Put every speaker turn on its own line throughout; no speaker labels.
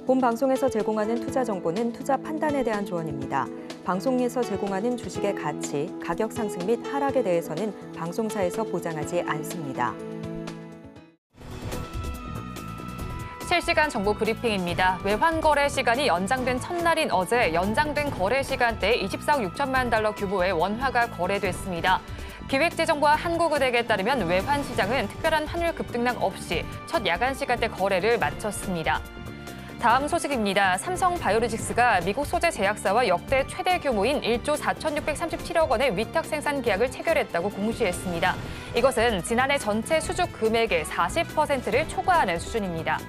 본 방송에서 제공하는 투자 정보는 투자 판단에 대한 조언입니다. 방송에서 제공하는 주식의 가치, 가격 상승 및 하락에 대해서는 방송사에서 보장하지 않습니다.
실시간 정보 브리핑입니다. 외환거래 시간이 연장된 첫날인 어제 연장된 거래 시간대에 24억 6천만 달러 규모의 원화가 거래됐습니다. 기획재정부와 한국은행에 따르면 외환시장은 특별한 환율 급등락 없이 첫 야간 시간대 거래를 마쳤습니다. 다음 소식입니다. 삼성바이오로직스가 미국 소재 제약사와 역대 최대 규모인 1조 4,637억 원의 위탁 생산 계약을 체결했다고 공시했습니다. 이것은 지난해 전체 수주 금액의 40%를 초과하는 수준입니다.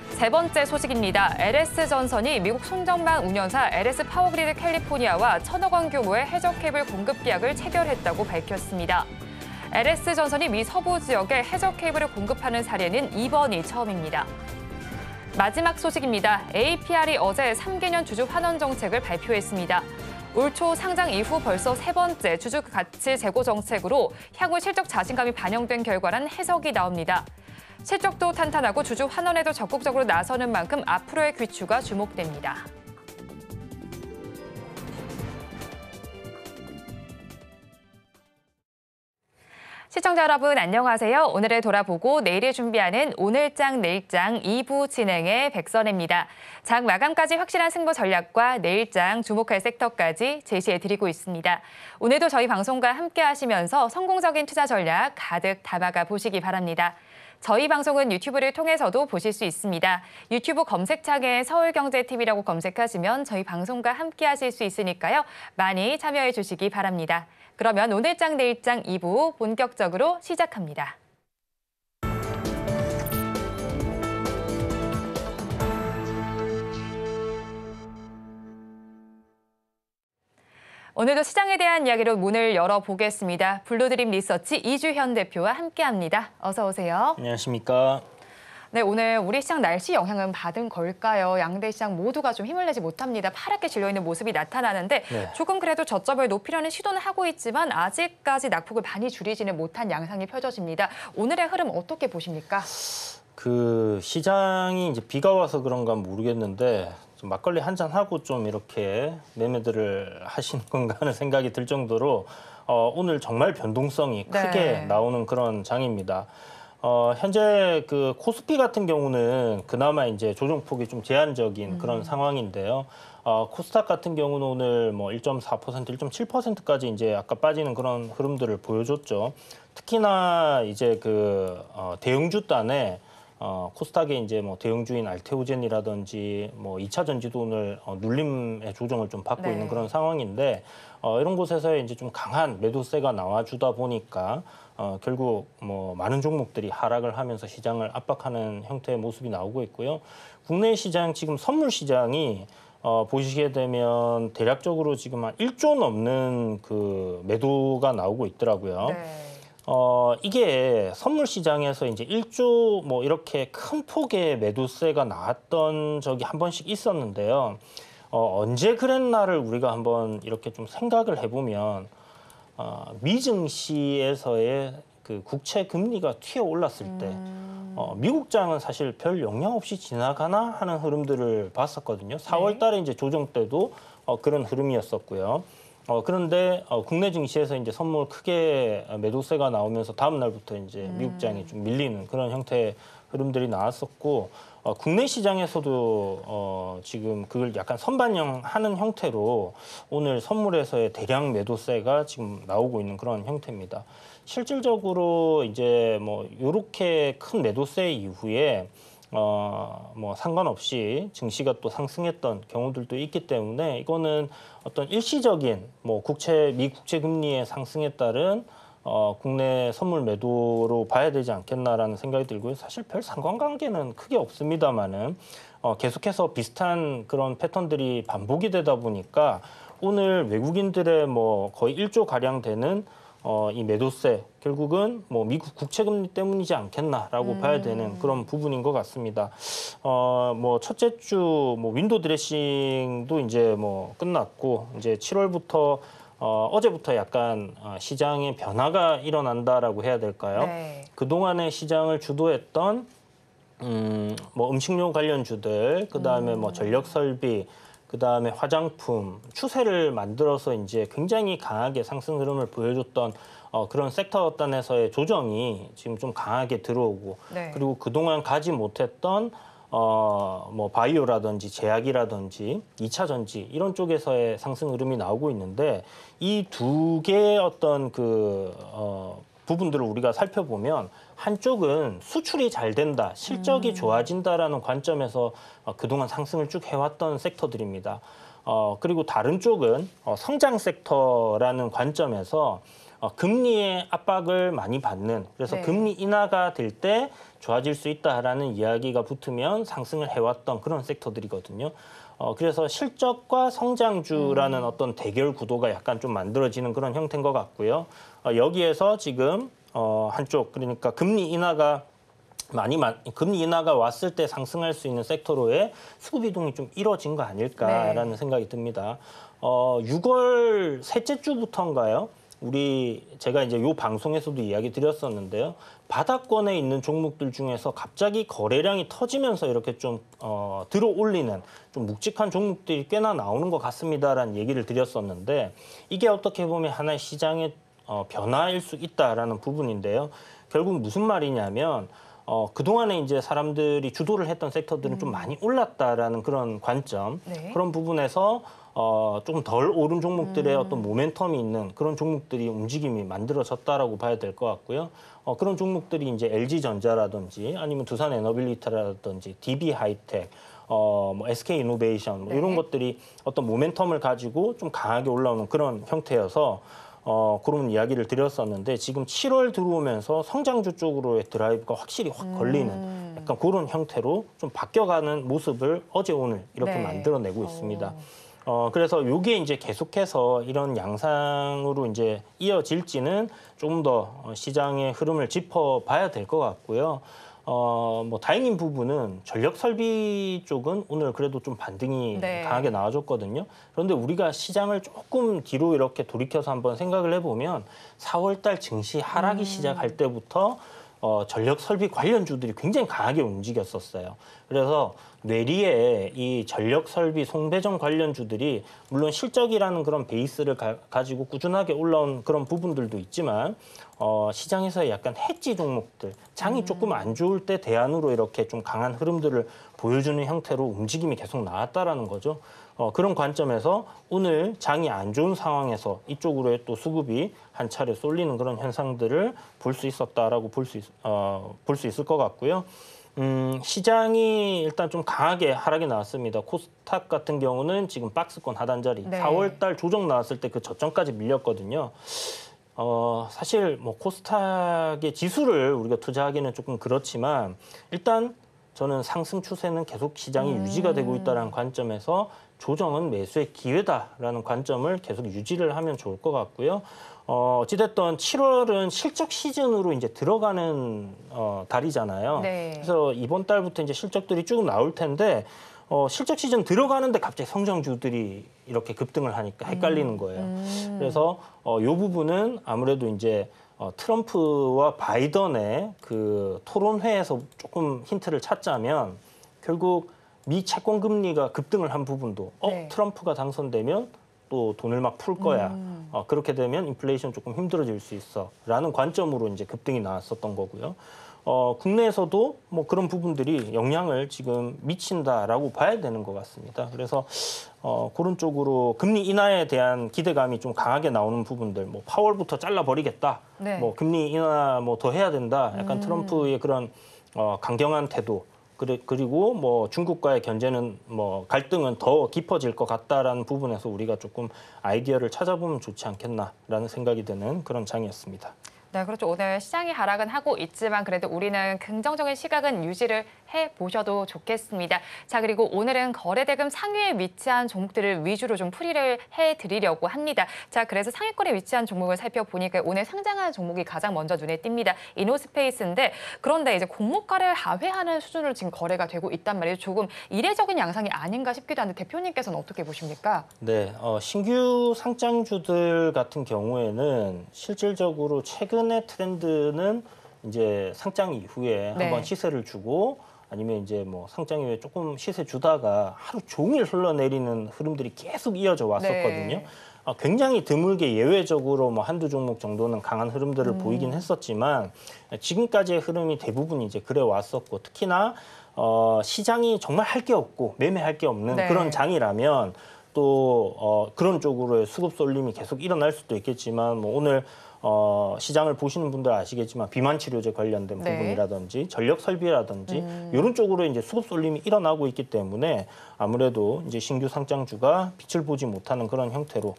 세 번째 소식입니다. LS전선이 미국 송전망 운영사 LS파워그리드 캘리포니아와 1,000억 원 규모의 해저 케이블 공급 계약을 체결했다고 밝혔습니다. LS전선이 미 서부 지역에 해저 케이블을 공급하는 사례는 이번이 처음입니다. 마지막 소식입니다. APR이 어제 3개년 주주 환원 정책을 발표했습니다. 올 초 상장 이후 벌써 세 번째 주주 가치 제고 정책으로 향후 실적 자신감이 반영된 결과란 해석이 나옵니다. 실적도 탄탄하고 주주 환원에도 적극적으로 나서는 만큼 앞으로의 귀추가 주목됩니다. 시청자 여러분 안녕하세요. 오늘을 돌아보고 내일을 준비하는 오늘장 내일장 2부 진행의 백선혜입니다. 장 마감까지 확실한 승부 전략과 내일장 주목할 섹터까지 제시해드리고 있습니다. 오늘도 저희 방송과 함께 하시면서 성공적인 투자 전략 가득 담아가 보시기 바랍니다. 저희 방송은 유튜브를 통해서도 보실 수 있습니다. 유튜브 검색창에 서울경제TV라고 검색하시면 저희 방송과 함께 하실 수 있으니까요. 많이 참여해 주시기 바랍니다. 그러면 오늘장 내일장 2부 본격적으로 시작합니다. 오늘도 시장에 대한 이야기로 문을 열어보겠습니다. 블루드림 리서치 이주현 대표와 함께합니다. 어서 오세요.
안녕하십니까.
네, 오늘 우리 시장 날씨 영향은 받은 걸까요? 양대 시장 모두가 좀 힘을 내지 못합니다. 파랗게 질려있는 모습이 나타나는데
네.
조금 그래도 저점을 높이려는 시도는 하고 있지만 아직까지 낙폭을 많이 줄이지는 못한 양상이 펼쳐집니다. 오늘의 흐름 어떻게 보십니까?
시장이 이제 비가 와서 그런가 모르겠는데 좀 막걸리 한잔 하고 좀 이렇게 매매들을 하시는 건가 하는 생각이 들 정도로 오늘 정말 변동성이 크게 나오는 그런 장입니다. 현재 코스피 같은 경우는 그나마 이제 조정폭이 좀 제한적인 그런 상황인데요. 코스닥 같은 경우는 오늘 뭐 1.4%, 1.7%까지 이제 아까 빠지는 그런 흐름들을 보여줬죠. 특히나 이제 대형주단에 코스닥의 이제 뭐 대형주인 알테오젠이라든지 뭐 2차 전지도 오늘 눌림의 조정을 좀 받고 있는 그런 상황인데 이런 곳에서 이제 좀 강한 매도세가 나와주다 보니까 결국 뭐 많은 종목들이 하락을 하면서 시장을 압박하는 형태의 모습이 나오고 있고요. 국내 시장 지금 선물 시장이 보시게 되면 대략적으로 지금 한 1조 넘는 매도가 나오고 있더라고요. 이게 선물 시장에서 이제 1조 뭐 이렇게 큰 폭의 매도세가 나왔던 적이 한 번씩 있었는데요. 언제 그랬나를 우리가 한번 이렇게 좀 생각을 해보면 미증시에서의 국채 금리가 튀어 올랐을 때 미국장은 사실 별 영향 없이 지나가나 하는 흐름들을 봤었거든요. 4월 달에 이제 조정 때도 그런 흐름이었었고요. 그런데 국내 증시에서 이제 선물 크게 매도세가 나오면서 다음 날부터 이제 미국장이 좀 밀리는 그런 형태의 흐름들이 나왔었고 국내 시장에서도 지금 그걸 약간 선반영하는 형태로 오늘 선물에서의 대량 매도세가 지금 나오고 있는 그런 형태입니다. 실질적으로 이제 뭐 이렇게 큰 매도세 이후에 뭐 상관없이 증시가 또 상승했던 경우들도 있기 때문에 이거는 어떤 일시적인 뭐 미 국채 금리의 상승에 따른 국내 선물 매도로 봐야 되지 않겠나라는 생각이 들고요. 사실 별 상관관계는 크게 없습니다만은 계속해서 비슷한 그런 패턴들이 반복이 되다 보니까 오늘 외국인들의 뭐 거의 1조 가량 되는 이 매도세 결국은 뭐 미국 국채 금리 때문이지 않겠나라고 봐야 되는 그런 부분인 것 같습니다. 뭐 첫째 주 뭐 윈도우 드레싱도 이제 뭐 끝났고 이제 7월부터 어제부터 약간 시장의 변화가 일어난다라고 해야 될까요? 그동안의 시장을 주도했던 뭐 음식료 관련주들, 그다음에 뭐 전력 설비, 그다음에 화장품 추세를 만들어서 이제 굉장히 강하게 상승 흐름을 보여줬던 그런 섹터 단에서의 조정이 지금 좀 강하게 들어오고
네.
그리고 그동안 가지 못했던 뭐 바이오라든지 제약이라든지 2차 전지 이런 쪽에서의 상승 흐름이 나오고 있는데 이 두 개의 어떤 부분들을 우리가 살펴보면 한쪽은 수출이 잘 된다, 실적이 좋아진다라는 관점에서 그동안 상승을 쭉 해왔던 섹터들입니다. 그리고 다른 쪽은 성장 섹터라는 관점에서 금리의 압박을 많이 받는, 그래서
네.
금리 인하가 될 때 좋아질 수 있다라는 이야기가 붙으면 상승을 해왔던 그런 섹터들이거든요. 그래서 실적과 성장주라는 어떤 대결 구도가 약간 좀 만들어지는 그런 형태인 것 같고요. 여기에서 지금 한쪽, 그러니까 금리 인하가 왔을 때 상승할 수 있는 섹터로의 수급 이동이 좀 이뤄진 거 아닐까라는 생각이 듭니다. 6월 셋째 주부터인가요? 제가 이제 요 방송에서도 이야기 드렸었는데요. 바닥권에 있는 종목들 중에서 갑자기 거래량이 터지면서 이렇게 좀 들어올리는 좀 묵직한 종목들이 꽤나 나오는 것 같습니다라는 얘기를 드렸었는데 이게 어떻게 보면 하나의 시장의 변화일 수 있다라는 부분인데요. 결국 무슨 말이냐면 그동안에 이제 사람들이 주도를 했던 섹터들은 좀 많이 올랐다라는 그런 관점,
네.
그런 부분에서 조금 덜 오른 종목들의 어떤 모멘텀이 있는 그런 종목들이 움직임이 만들어졌다라고 봐야 될 것 같고요. 그런 종목들이 이제 LG전자라든지 아니면 두산에너빌리티라든지 DB하이텍, 뭐 SK이노베이션 뭐 이런 것들이 어떤 모멘텀을 가지고 좀 강하게 올라오는 그런 형태여서 그런 이야기를 드렸었는데 지금 7월 들어오면서 성장주 쪽으로의 드라이브가 확실히 확 걸리는 약간 그런 형태로 좀 바뀌어가는 모습을 어제 오늘 이렇게
네.
만들어내고 있습니다. 그래서 이게 이제 계속해서 이런 양상으로 이제 이어질지는 조금 더 시장의 흐름을 짚어봐야 될 것 같고요. 뭐 다행인 부분은 전력 설비 쪽은 오늘 그래도 좀 반등이
네.
강하게 나와줬거든요. 그런데 우리가 시장을 조금 뒤로 이렇게 돌이켜서 한번 생각을 해보면 4월 달 증시 하락이 시작할 때부터 전력 설비 관련주들이 굉장히 강하게 움직였었어요. 그래서 뇌리에 이 전력 설비 송배전 관련주들이 물론 실적이라는 그런 베이스를 가지고 꾸준하게 올라온 그런 부분들도 있지만 시장에서의 약간 해지 종목들, 장이 조금 안 좋을 때 대안으로 이렇게 좀 강한 흐름들을 보여주는 형태로 움직임이 계속 나왔다라는 거죠. 그런 관점에서 오늘 장이 안 좋은 상황에서 이쪽으로의 또 수급이 한 차례 쏠리는 그런 현상들을 볼 수 있었다라고 볼 수 있을 것 같고요. 시장이 일단 좀 강하게 하락이 나왔습니다. 코스닥 같은 경우는 지금 박스권 하단 자리,
네.
4월 달 조정 나왔을 때 그 저점까지 밀렸거든요. 사실 뭐 코스닥의 지수를 우리가 투자하기는 조금 그렇지만 일단 저는 상승 추세는 계속 시장이 유지가 되고 있다는 관점에서 조정은 매수의 기회다라는 관점을 계속 유지를 하면 좋을 것 같고요. 어찌됐든 7월은 실적 시즌으로 이제 들어가는 달이잖아요.
네.
그래서 이번 달부터 이제 실적들이 쭉 나올 텐데 실적 시즌 들어가는데 갑자기 성장주들이 이렇게 급등을 하니까 헷갈리는 거예요. 그래서 이 부분은 아무래도 이제 트럼프와 바이든의 그 토론회에서 조금 힌트를 찾자면 결국 미 채권 금리가 급등을 한 부분도
네.
트럼프가 당선되면 또 돈을 막 풀 거야. 그렇게 되면 인플레이션 조금 힘들어질 수 있어라는 관점으로 이제 급등이 나왔었던 거고요. 국내에서도 뭐 그런 부분들이 영향을 지금 미친다라고 봐야 되는 것 같습니다. 그래서 그런 쪽으로 금리 인하에 대한 기대감이 좀 강하게 나오는 부분들, 뭐 파월부터 잘라버리겠다,
네.
뭐 금리 인하 뭐 더 해야 된다, 약간 트럼프의 그런 강경한 태도. 그리고 뭐 중국과의 견제는 뭐 갈등은 더 깊어질 것 같다라는 부분에서 우리가 조금 아이디어를 찾아보면 좋지 않겠나라는 생각이 드는 그런 장이었습니다.
네, 그렇죠. 오늘 시장이 하락은 하고 있지만 그래도 우리는 긍정적인 시각은 유지를 해보셔도 좋겠습니다. 자, 그리고 오늘은 거래대금 상위에 위치한 종목들을 위주로 좀 풀이를 해드리려고 합니다. 자, 그래서 상위권에 위치한 종목을 살펴보니까 오늘 상장한 종목이 가장 먼저 눈에 띕니다. 이노스페이스인데 그런데 이제 공모가를 하회하는 수준으로 지금 거래가 되고 있단 말이에요. 조금 이례적인 양상이 아닌가 싶기도 한데 대표님께서는 어떻게 보십니까?
네, 신규 상장주들 같은 경우에는 실질적으로 최근의 트렌드는 이제 상장 이후에
네.
한번 시세를 주고 아니면 이제 뭐 상장 이후에 조금 시세 주다가 하루 종일 흘러내리는 흐름들이 계속 이어져 왔었거든요.
네.
굉장히 드물게 예외적으로 뭐 한두 종목 정도는 강한 흐름들을 보이긴 했었지만 지금까지의 흐름이 대부분 이제 그래 왔었고 특히나 시장이 정말 할 게 없고 매매할 게 없는
네.
그런 장이라면 또 그런 쪽으로의 수급 쏠림이 계속 일어날 수도 있겠지만 뭐 오늘 시장을 보시는 분들 아시겠지만 비만 치료제 관련된
네.
부분이라든지 전력 설비라든지 이런 쪽으로 이제 수급 쏠림이 일어나고 있기 때문에 아무래도 이제 신규 상장주가 빛을 보지 못하는 그런 형태로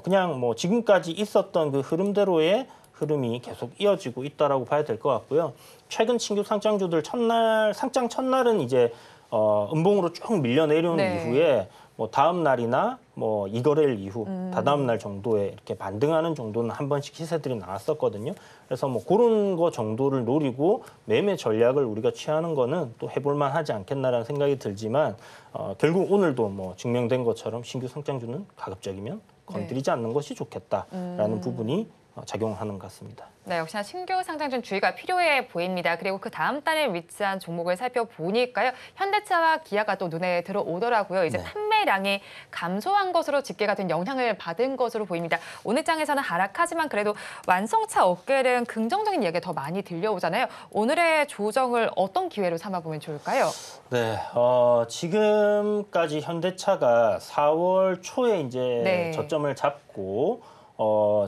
그냥 뭐 지금까지 있었던 그 흐름대로의 흐름이 계속 이어지고 있다라고 봐야 될 것 같고요. 최근 신규 상장주들 상장 첫날은 이제 음봉으로 쭉 밀려 내려온
네.
이후에 뭐 다음 날이나 뭐 이거래일 이후 다다음 날 정도에 이렇게 반등하는 정도는 한 번씩 시세들이 나왔었거든요. 그래서 뭐 그런 거 정도를 노리고 매매 전략을 우리가 취하는 거는 또 해볼만 하지 않겠나라는 생각이 들지만 결국 오늘도 뭐 증명된 것처럼 신규 상장주는 가급적이면 건드리지 않는 것이 좋겠다라는 부분이 작용하는 것 같습니다.
네, 역시나 신규 상장준 주의가 필요해 보입니다. 그리고 그 다음 달에 위치한 종목을 살펴보니까요. 현대차와 기아가 또 눈에 들어오더라고요. 이제
네.
판매량이 감소한 것으로 집계가 된 영향을 받은 것으로 보입니다. 오늘 장에서는 하락하지만 그래도 완성차 업계는 긍정적인 이야기가 더 많이 들려오잖아요. 오늘의 조정을 어떤 기회로 삼아보면 좋을까요?
네, 지금까지 현대차가 4월 초에 이제
네.
저점을 잡고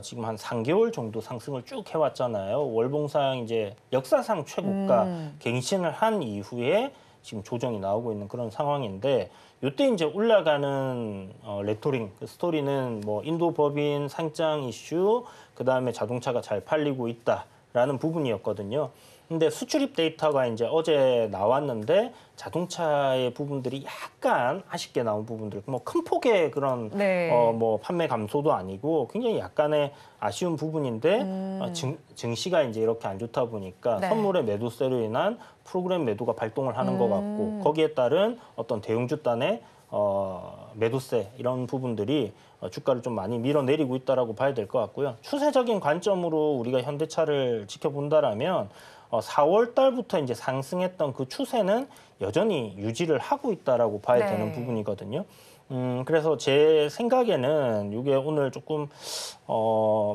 지금 한 3개월 정도 상승을 쭉 해왔잖아요. 월봉상 이제 역사상 최고가 갱신을 한 이후에 지금 조정이 나오고 있는 그런 상황인데 이때 이제 올라가는 레토링, 그 스토리는 뭐 인도 법인 상장 이슈, 그 다음에 자동차가 잘 팔리고 있다라는 부분이었거든요. 근데 수출입 데이터가 이제 어제 나왔는데 자동차의 부분들이 약간 아쉽게 나온 부분들, 뭐 큰 폭의 그런
네.
뭐 판매 감소도 아니고 굉장히 약간의 아쉬운 부분인데 증시가 이제 이렇게 안 좋다 보니까
네.
선물의 매도세로 인한 프로그램 매도가 발동을 하는 것 같고 거기에 따른 어떤 대형주단의 매도세 이런 부분들이 주가를 좀 많이 밀어내리고 있다라고 봐야 될 것 같고요. 추세적인 관점으로 우리가 현대차를 지켜본다라면 4월 달부터 이제 상승했던 그 추세는 여전히 유지를 하고 있다라고 봐야
네.
되는 부분이거든요. 그래서 제 생각에는 이게 오늘 조금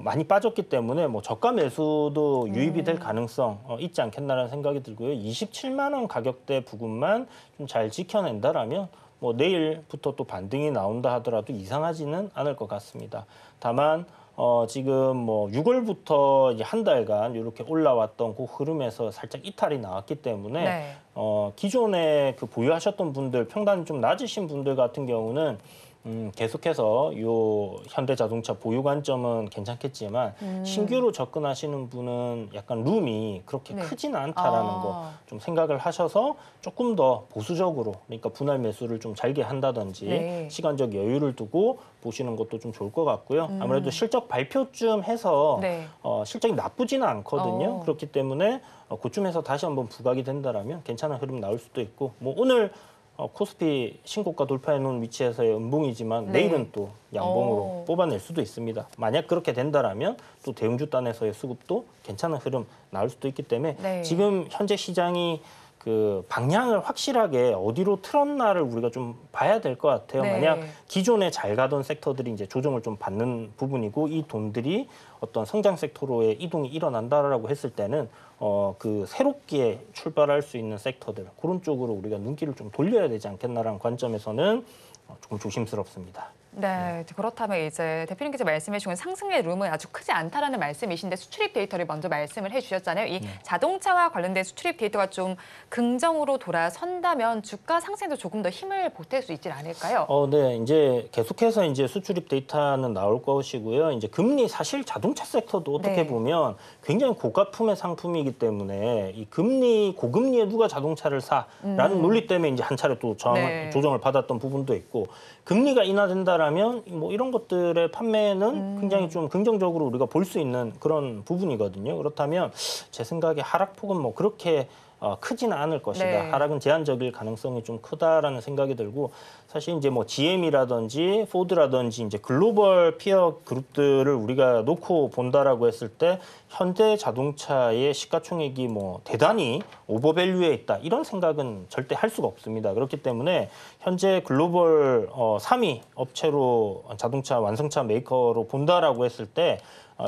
많이 빠졌기 때문에 뭐 저가 매수도 유입이 될 가능성 있지 않겠나라는 생각이 들고요. 27만 원 가격대 부근만 좀 잘 지켜낸다라면 뭐 내일부터 또 반등이 나온다 하더라도 이상하지는 않을 것 같습니다. 다만 지금 뭐 6월부터 이제 한 달간 이렇게 올라왔던 그 흐름에서 살짝 이탈이 나왔기 때문에
네.
기존에 그 보유하셨던 분들, 평단이 좀 낮으신 분들 같은 경우는 계속해서 요 현대자동차 보유 관점은 괜찮겠지만 신규로 접근하시는 분은 약간 룸이 그렇게
네.
크지는 않다라는 거 좀 생각을 하셔서 조금 더 보수적으로, 그러니까 분할 매수를 좀 잘게 한다든지
네.
시간적 여유를 두고 보시는 것도 좀 좋을 것 같고요. 아무래도 실적 발표쯤 해서
네.
실적이 나쁘지는 않거든요.
어.
그렇기 때문에 그쯤에서 다시 한번 부각이 된다라면 괜찮은 흐름 나올 수도 있고, 뭐 오늘 코스피 신고가 돌파해 놓은 위치에서의 음봉이지만
네.
내일은 또 양봉으로 뽑아낼 수도 있습니다. 만약 그렇게 된다라면 또 대형주 단에서의 수급도 괜찮은 흐름 나올 수도 있기 때문에
네.
지금 현재 시장이 그 방향을 확실하게 어디로 틀었나를 우리가 좀 봐야 될 것 같아요.
네.
만약 기존에 잘 가던 섹터들이 이제 조정을 좀 받는 부분이고 이 돈들이 어떤 성장 섹터로의 이동이 일어난다라고 했을 때는 그 새롭게 출발할 수 있는 섹터들 그런 쪽으로 우리가 눈길을 좀 돌려야 되지 않겠나라는 관점에서는 조금 조심스럽습니다.
네, 그렇다면 이제 대표님께서 말씀해 주신 상승의 룸은 아주 크지 않다라는 말씀이신데 수출입 데이터를 먼저 말씀을 해주셨잖아요. 이 자동차와 관련된 수출입 데이터가 좀 긍정으로 돌아선다면 주가 상승에도 조금 더 힘을 보탤 수 있지 않을까요?
네, 이제 계속해서 이제 수출입 데이터는 나올 것이고요. 이제 금리 사실 자동차 섹터도 어떻게
네.
보면 굉장히 고가품의 상품이기 때문에 이 금리 고금리에 누가 자동차를 사라는 논리 때문에 이제 한 차례 또
네.
조정을 받았던 부분도 있고 금리가 인하된다라면 뭐 이런 것들의 판매는 굉장히 좀 긍정적으로 우리가 볼 수 있는 그런 부분이거든요. 그렇다면 제 생각에 하락폭은 뭐 그렇게 크지는 않을 것이다.
네.
하락은 제한적일 가능성이 좀 크다라는 생각이 들고 사실 이제 뭐 GM이라든지 포드라든지 이제 글로벌 피어 그룹들을 우리가 놓고 본다라고 했을 때 현대 자동차의 시가총액이 뭐 대단히 오버밸류에 있다 이런 생각은 절대 할 수가 없습니다. 그렇기 때문에 현재 글로벌 3위 업체로 자동차 완성차 메이커로 본다라고 했을 때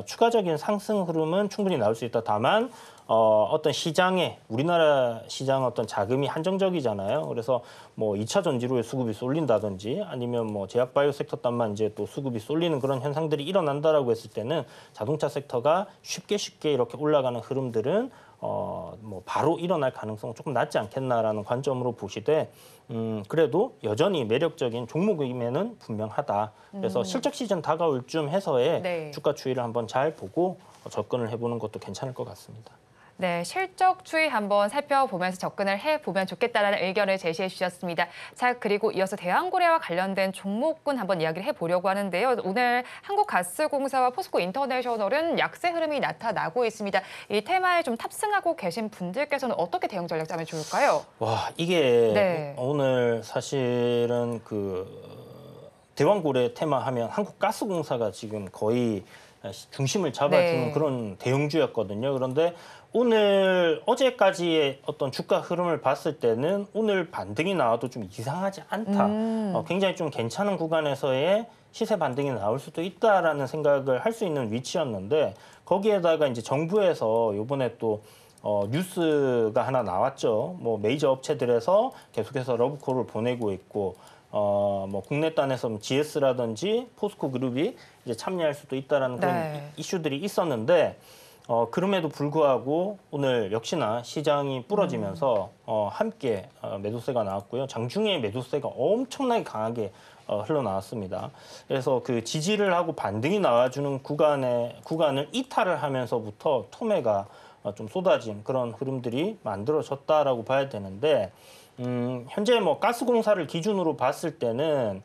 추가적인 상승 흐름은 충분히 나올 수 있다. 다만 어떤 시장에 우리나라 시장 어떤 자금이 한정적이잖아요. 그래서 뭐 2차 전지로의 수급이 쏠린다든지 아니면 뭐 제약 바이오 섹터단만 이제 또 수급이 쏠리는 그런 현상들이 일어난다라고 했을 때는 자동차 섹터가 쉽게 이렇게 올라가는 흐름들은 뭐 바로 일어날 가능성은 조금 낮지 않겠나라는 관점으로 보시되 그래도 여전히 매력적인 종목임에는 분명하다. 그래서 실적 시즌 다가올 쯤 해서의
네.
주가 추이를 한번 잘 보고 접근을 해보는 것도 괜찮을 것 같습니다.
네, 실적 추이 한번 살펴보면서 접근을 해보면 좋겠다라는 의견을 제시해 주셨습니다. 자, 그리고 이어서 대한고래와 관련된 종목군 한번 이야기를 해보려고 하는데요. 오늘 한국가스공사와 포스코 인터내셔널은 약세 흐름이 나타나고 있습니다. 이 테마에 좀 탑승하고 계신 분들께서는 어떻게 대응 전략 짜면 좋을까요?
와, 이게
네.
오늘 사실은 대왕고래 테마 하면 한국가스공사가 지금 거의 중심을 잡아주는
네.
그런 대형주였거든요. 그런데 오늘 어제까지의 어떤 주가 흐름을 봤을 때는 오늘 반등이 나와도 좀 이상하지 않다. 굉장히 좀 괜찮은 구간에서의 시세 반등이 나올 수도 있다라는 생각을 할 수 있는 위치였는데 거기에다가 이제 정부에서 이번에 또 뉴스가 하나 나왔죠. 뭐 메이저 업체들에서 계속해서 러브콜을 보내고 있고 뭐 국내 단에서 GS라든지 포스코 그룹이 이제 참여할 수도 있다라는 그런
네.
이슈들이 있었는데 그럼에도 불구하고 오늘 역시나 시장이 부러지면서 함께 매도세가 나왔고요. 장중에 매도세가 엄청나게 강하게 흘러나왔습니다. 그래서 그 지지를 하고 반등이 나와주는 구간을 이탈을 하면서부터 투매가 좀 쏟아진 그런 흐름들이 만들어졌다라고 봐야 되는데 현재 뭐 가스공사를 기준으로 봤을 때는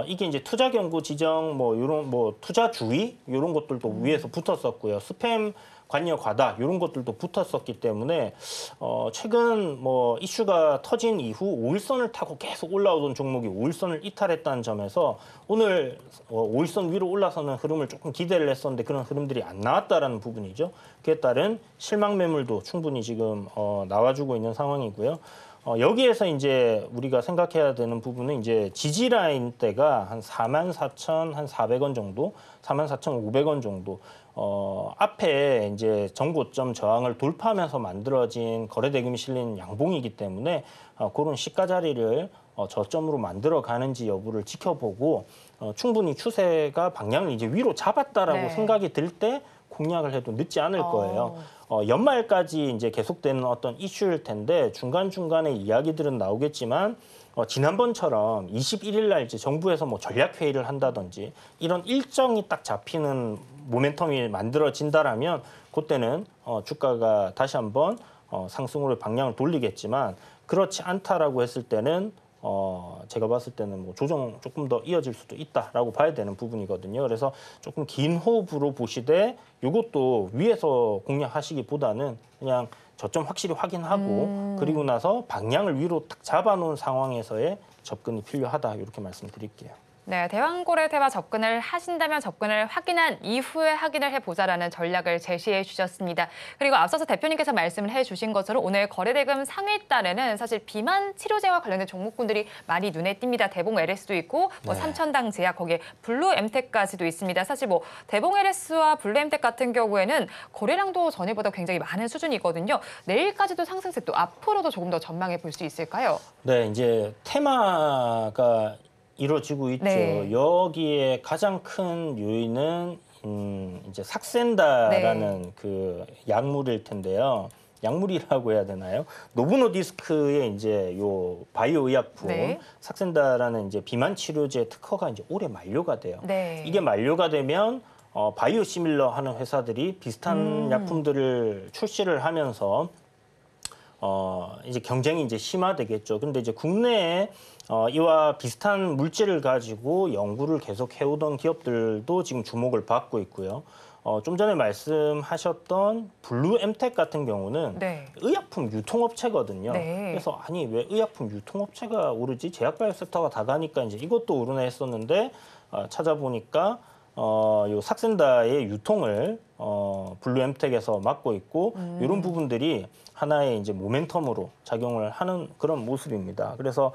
이게 이제 투자 경고 지정 뭐 이런 뭐 투자 주의 이런 것들도 위에서 붙었었고요. 스팸 관여 과다 이런 것들도 붙었었기 때문에 최근 뭐 이슈가 터진 이후 5일선을 타고 계속 올라오던 종목이 5일선을 이탈했다는 점에서 오늘 5일선 위로 올라서는 흐름을 조금 기대를 했었는데 그런 흐름들이 안 나왔다라는 부분이죠. 그에 따른 실망 매물도 충분히 지금 나와주고 있는 상황이고요. 여기에서 이제 우리가 생각해야 되는 부분은 이제 지지 라인대가 한 44,400원 정도, 44,500원 정도. 앞에 이제 전고점 저항을 돌파하면서 만들어진 거래 대금이 실린 양봉이기 때문에 그런 시가 자리를 저점으로 만들어 가는지 여부를 지켜보고 충분히 추세가 방향을 이제 위로 잡았다라고
네.
생각이 들 때 공략을 해도 늦지 않을 거예요. 연말까지 이제 계속되는 어떤 이슈일 텐데 중간중간에 이야기들은 나오겠지만 지난번처럼 21일 날 이제 정부에서 뭐 전략 회의를 한다든지 이런 일정이 딱 잡히는 모멘텀이 만들어진다라면 그때는 주가가 다시 한번 상승으로 방향을 돌리겠지만 그렇지 않다라고 했을 때는 제가 봤을 때는 뭐 조정 조금 더 이어질 수도 있다라고 봐야 되는 부분이거든요. 그래서 조금 긴 호흡으로 보시되 이것도 위에서 공략하시기보다는 그냥 저점 확실히 확인하고 그리고 나서 방향을 위로 딱 잡아놓은 상황에서의 접근이 필요하다 이렇게 말씀드릴게요.
네, 대왕고래 테마 접근을 하신다면 접근을 확인한 이후에 확인을 해보자라는 전략을 제시해 주셨습니다. 그리고 앞서서 대표님께서 말씀을 해주신 것처럼 오늘 거래대금 상위 달에는 사실 비만 치료제와 관련된 종목군들이 많이 눈에 띕니다. 대봉 LS도 있고 뭐
네.
삼천당 제약 거기에 블루 엠텍까지도 있습니다. 사실 뭐 대봉 LS와 블루 엠텍 같은 경우에는 거래량도 전일보다 굉장히 많은 수준이거든요. 내일까지도 상승세 또 앞으로도 조금 더 전망해 볼 수 있을까요?
네, 이제 테마가 이루어지고 있죠.
네.
여기에 가장 큰 요인은 이제 삭센다라는 그 약물일 텐데요. 약물이라고 해야 되나요? 노브노디스크의 이제 요 바이오 의약품
네.
삭센다라는 이제 비만 치료제 특허가 이제 올해 만료가 돼요.
네.
이게 만료가 되면 바이오 시밀러 하는 회사들이 비슷한 약품들을 출시를 하면서 이제 경쟁이 이제 심화되겠죠. 근데 이제 국내에 이와 비슷한 물질을 가지고 연구를 계속 해오던 기업들도 지금 주목을 받고 있고요. 좀 전에 말씀하셨던 블루엠텍 같은 경우는
네.
의약품 유통업체거든요.
네.
그래서 아니 왜 의약품 유통업체가 오르지? 제약바이오 섹터가 다 가니까 이제 이것도 오르나 했었는데 찾아보니까 요 삭센다의 유통을 블루엠텍에서 맡고 있고 이런 부분들이 하나의 이제 모멘텀으로 작용을 하는 그런 모습입니다. 그래서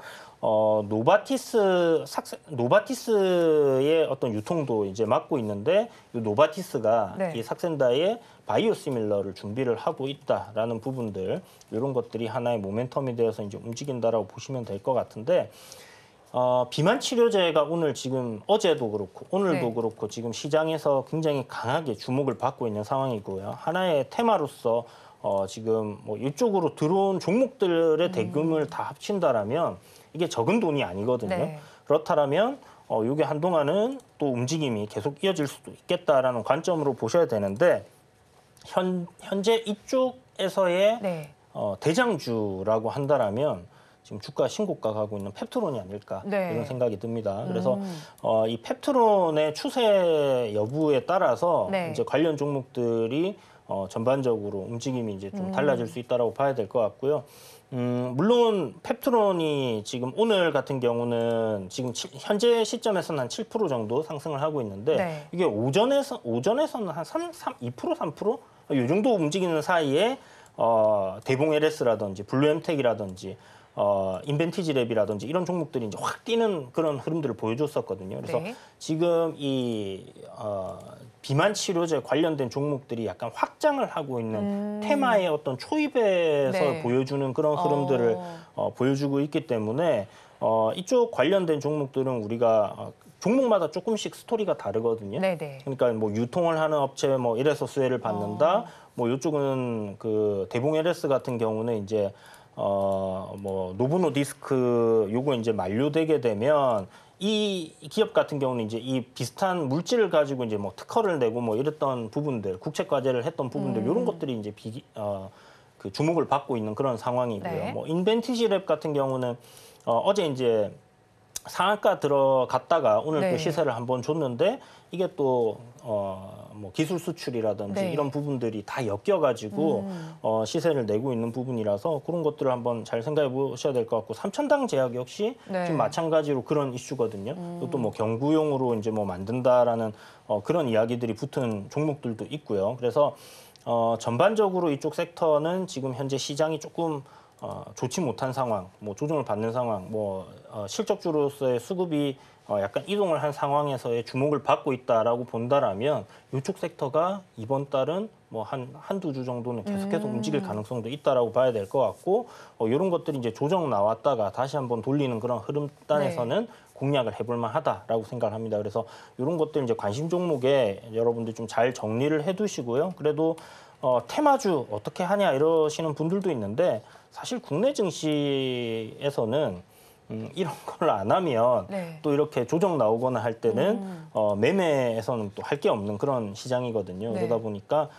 노바티스의 어떤 유통도 이제 맡고 있는데 이 노바티스가
네.
이 삭센다의 바이오시밀러를 준비를 하고 있다라는 부분들 이런 것들이 하나의 모멘텀이 되어서 이제 움직인다라고 보시면 될 것 같은데. 비만 치료제가 오늘 지금 어제도 그렇고 오늘도
네.
그렇고 지금 시장에서 굉장히 강하게 주목을 받고 있는 상황이고요. 하나의 테마로서 지금 뭐 이쪽으로 들어온 종목들의 대금을 다 합친다라면 이게 적은 돈이 아니거든요.
네.
그렇다면 이게 한동안은 또 움직임이 계속 이어질 수도 있겠다라는 관점으로 보셔야 되는데 현재 이쪽에서의
네.
대장주라고 한다라면 지금 주가 신고가 가고 있는 펩트론이 아닐까
네.
이런 생각이 듭니다. 그래서 이 펩트론의 추세 여부에 따라서
네.
이제 관련 종목들이 전반적으로 움직임이 이제 좀 달라질 수 있다라고 봐야 될 것 같고요. 물론 펩트론이 지금 오늘 같은 경우는 지금 현재 시점에서는 한 7% 정도 상승을 하고 있는데
네.
이게 오전에서는 한 2% 3%? 이 정도 움직이는 사이에 대봉 LS라든지 블루엠텍이라든지 인벤티지랩이라든지 이런 종목들이 이제 확 뛰는 그런 흐름들을 보여줬었거든요. 그래서
네.
지금 이 비만 치료제 관련된 종목들이 약간 확장을 하고 있는 테마의 어떤 초입에서
네.
보여주는 그런 흐름들을 보여주고 있기 때문에 이쪽 관련된 종목들은 우리가 종목마다 조금씩 스토리가 다르거든요.
네네.
그러니까 뭐 유통을 하는 업체 뭐 이래서 수혜를 받는다. 뭐 이쪽은 그 대봉 LS 같은 경우는 이제 뭐 노보노디스크 요거 이제 만료되게 되면 이 기업 같은 경우는 이제 이 비슷한 물질을 가지고 이제 뭐 특허를 내고 뭐 이랬던 부분들, 국책 과제를 했던 부분들 이런 것들이 이제 그 주목을 받고 있는 그런 상황이고요.
네.
뭐 인벤티지랩 같은 경우는 어제 이제 상한가 들어갔다가 오늘
네.
또 시세를 한번 줬는데 이게 또 뭐 기술 수출이라든지
네.
이런 부분들이 다 엮여가지고 시세를 내고 있는 부분이라서 그런 것들을 한번 잘 생각해 보셔야 될 것 같고 삼천당 제약 역시
네.
지금 마찬가지로 그런 이슈거든요. 또 뭐 경구용으로 이제 뭐 만든다라는 그런 이야기들이 붙은 종목들도 있고요. 그래서 전반적으로 이쪽 섹터는 지금 현재 시장이 조금 좋지 못한 상황, 뭐 조정을 받는 상황, 뭐 실적주로서의 수급이 약간 이동을 한 상황에서의 주목을 받고 있다라고 본다라면 이쪽 sek터가 이번 달은 뭐 한두 주 정도는 계속해서 움직일 가능성도 있다라고 봐야 될 것 같고 이런 것들이 이제 조정 나왔다가 다시 한번 돌리는 그런 흐름단에서는
네.
공략을 해볼 만하다라고 생각을 합니다. 그래서 이런 것들 이제 관심 종목에 여러분들 좀 잘 정리를 해두시고요. 그래도 테마주 어떻게 하냐 이러시는 분들도 있는데 사실 국내 증시에서는 이런 걸 안 하면
네.
또 이렇게 조정 나오거나 할 때는 매매에서는 또 할 게 없는 그런 시장이거든요.
네.
그러다 보니까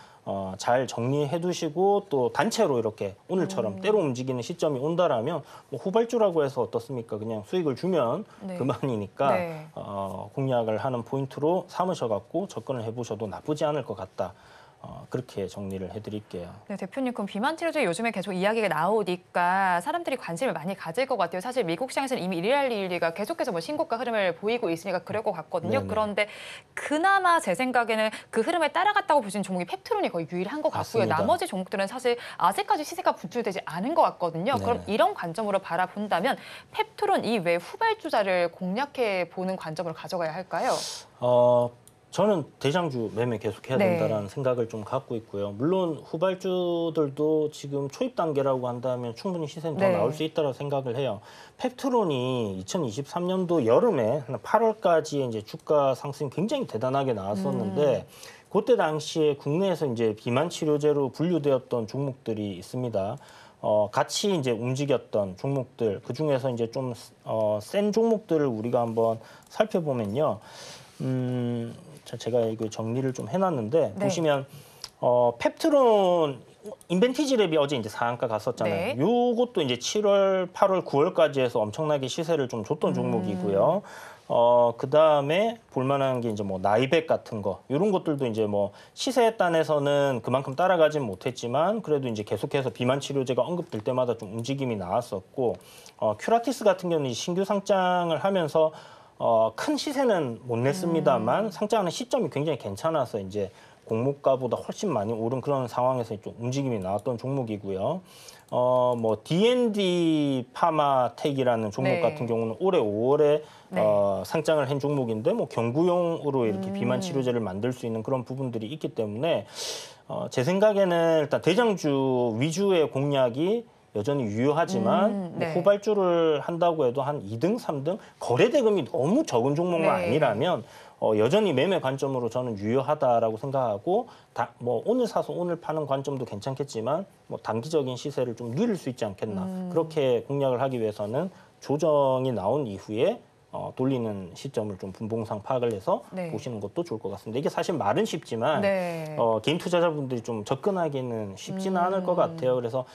잘 정리해 두시고 또 단체로 이렇게 오늘처럼 때로 움직이는 시점이 온다라면 뭐 후발주라고 해서 어떻습니까? 그냥 수익을 주면
네.
그만이니까
네.
공략을 하는 포인트로 삼으셔갖고 접근을 해보셔도 나쁘지 않을 것 같다. 그렇게 정리를 해드릴게요.
네, 대표님, 그럼 비만 치료제 요즘에 계속 이야기가 나오니까 사람들이 관심을 많이 가질 것 같아요. 사실 미국 시장에서는 이미 1할1가 계속해서 뭐 신고가 흐름을 보이고 있으니까 그럴 것 같거든요.
네네.
그런데 그나마 제 생각에는 그 흐름에 따라갔다고 보시는 종목이 펩트론이 거의 유일한 것 같고요.
맞습니다.
나머지 종목들은 사실 아직까지 시세가 분출되지 않은 것 같거든요.
네네.
그럼 이런 관점으로 바라본다면 펩트론 이외 후발주자를 공략해 보는 관점으로 가져가야 할까요?
저는 대장주 매매 계속해야
네.
된다는 생각을 좀 갖고 있고요. 물론 후발주들도 지금 초입 단계라고 한다면 충분히 시세는
네.
더 나올 수 있다고 생각을 해요. 펩트론이 2023년도 여름에 한 8월까지 이제 주가 상승이 굉장히 대단하게 나왔었는데 그때 당시에 국내에서 이제 비만 치료제로 분류되었던 종목들이 있습니다. 같이 이제 움직였던 종목들 그 중에서 이제 좀 센 종목들을 우리가 한번 살펴보면요. 제가 이거 정리를 좀 해놨는데
네.
보시면 펩트론 인벤티지랩이 어제 이제 상한가 갔었잖아요.
네.
요것도 이제 7월, 8월, 9월까지 해서 엄청나게 시세를 좀 줬던 종목이고요. 그다음에 볼만한 게 이제 뭐 나이백 같은 거 이런 것들도 이제 뭐 시세 단에서는 그만큼 따라가진 못했지만 그래도 이제 계속해서 비만 치료제가 언급될 때마다 좀 움직임이 나왔었고 큐라티스 같은 경우는 신규 상장을 하면서 큰 시세는 못 냈습니다만 상장하는 시점이 굉장히 괜찮아서 이제 공모가보다 훨씬 많이 오른 그런 상황에서 좀 움직임이 나왔던 종목이고요. 뭐 D&D 파마텍이라는 종목
네.
같은 경우는 올해 5월에
네.
상장을 한 종목인데 뭐 경구용으로 이렇게 비만 치료제를 만들 수 있는 그런 부분들이 있기 때문에 제 생각에는 일단 대장주 위주의 공략이 여전히 유효하지만
네.
뭐 후발주를 한다고 해도 한 2등, 3등 거래 대금이 너무 적은 종목만
네.
아니라면 여전히 매매 관점으로 저는 유효하다라고 생각하고 뭐 오늘 사서 오늘 파는 관점도 괜찮겠지만 뭐 단기적인 시세를 좀 누릴 수 있지 않겠나. 그렇게 공략을 하기 위해서는 조정이 나온 이후에 돌리는 시점을 좀 분봉상 파악을 해서
네.
보시는 것도 좋을 것 같습니다. 이게 사실 말은 쉽지만
네.
개인 투자자분들이 좀 접근하기는 쉽지는 않을 것 같아요. 그래서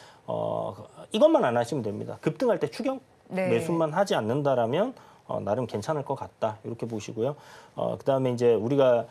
이것만 안 하시면 됩니다. 급등할 때 추격
네.
매수만 하지 않는다라면 나름 괜찮을 것 같다 이렇게 보시고요. 그다음에 이제 우리가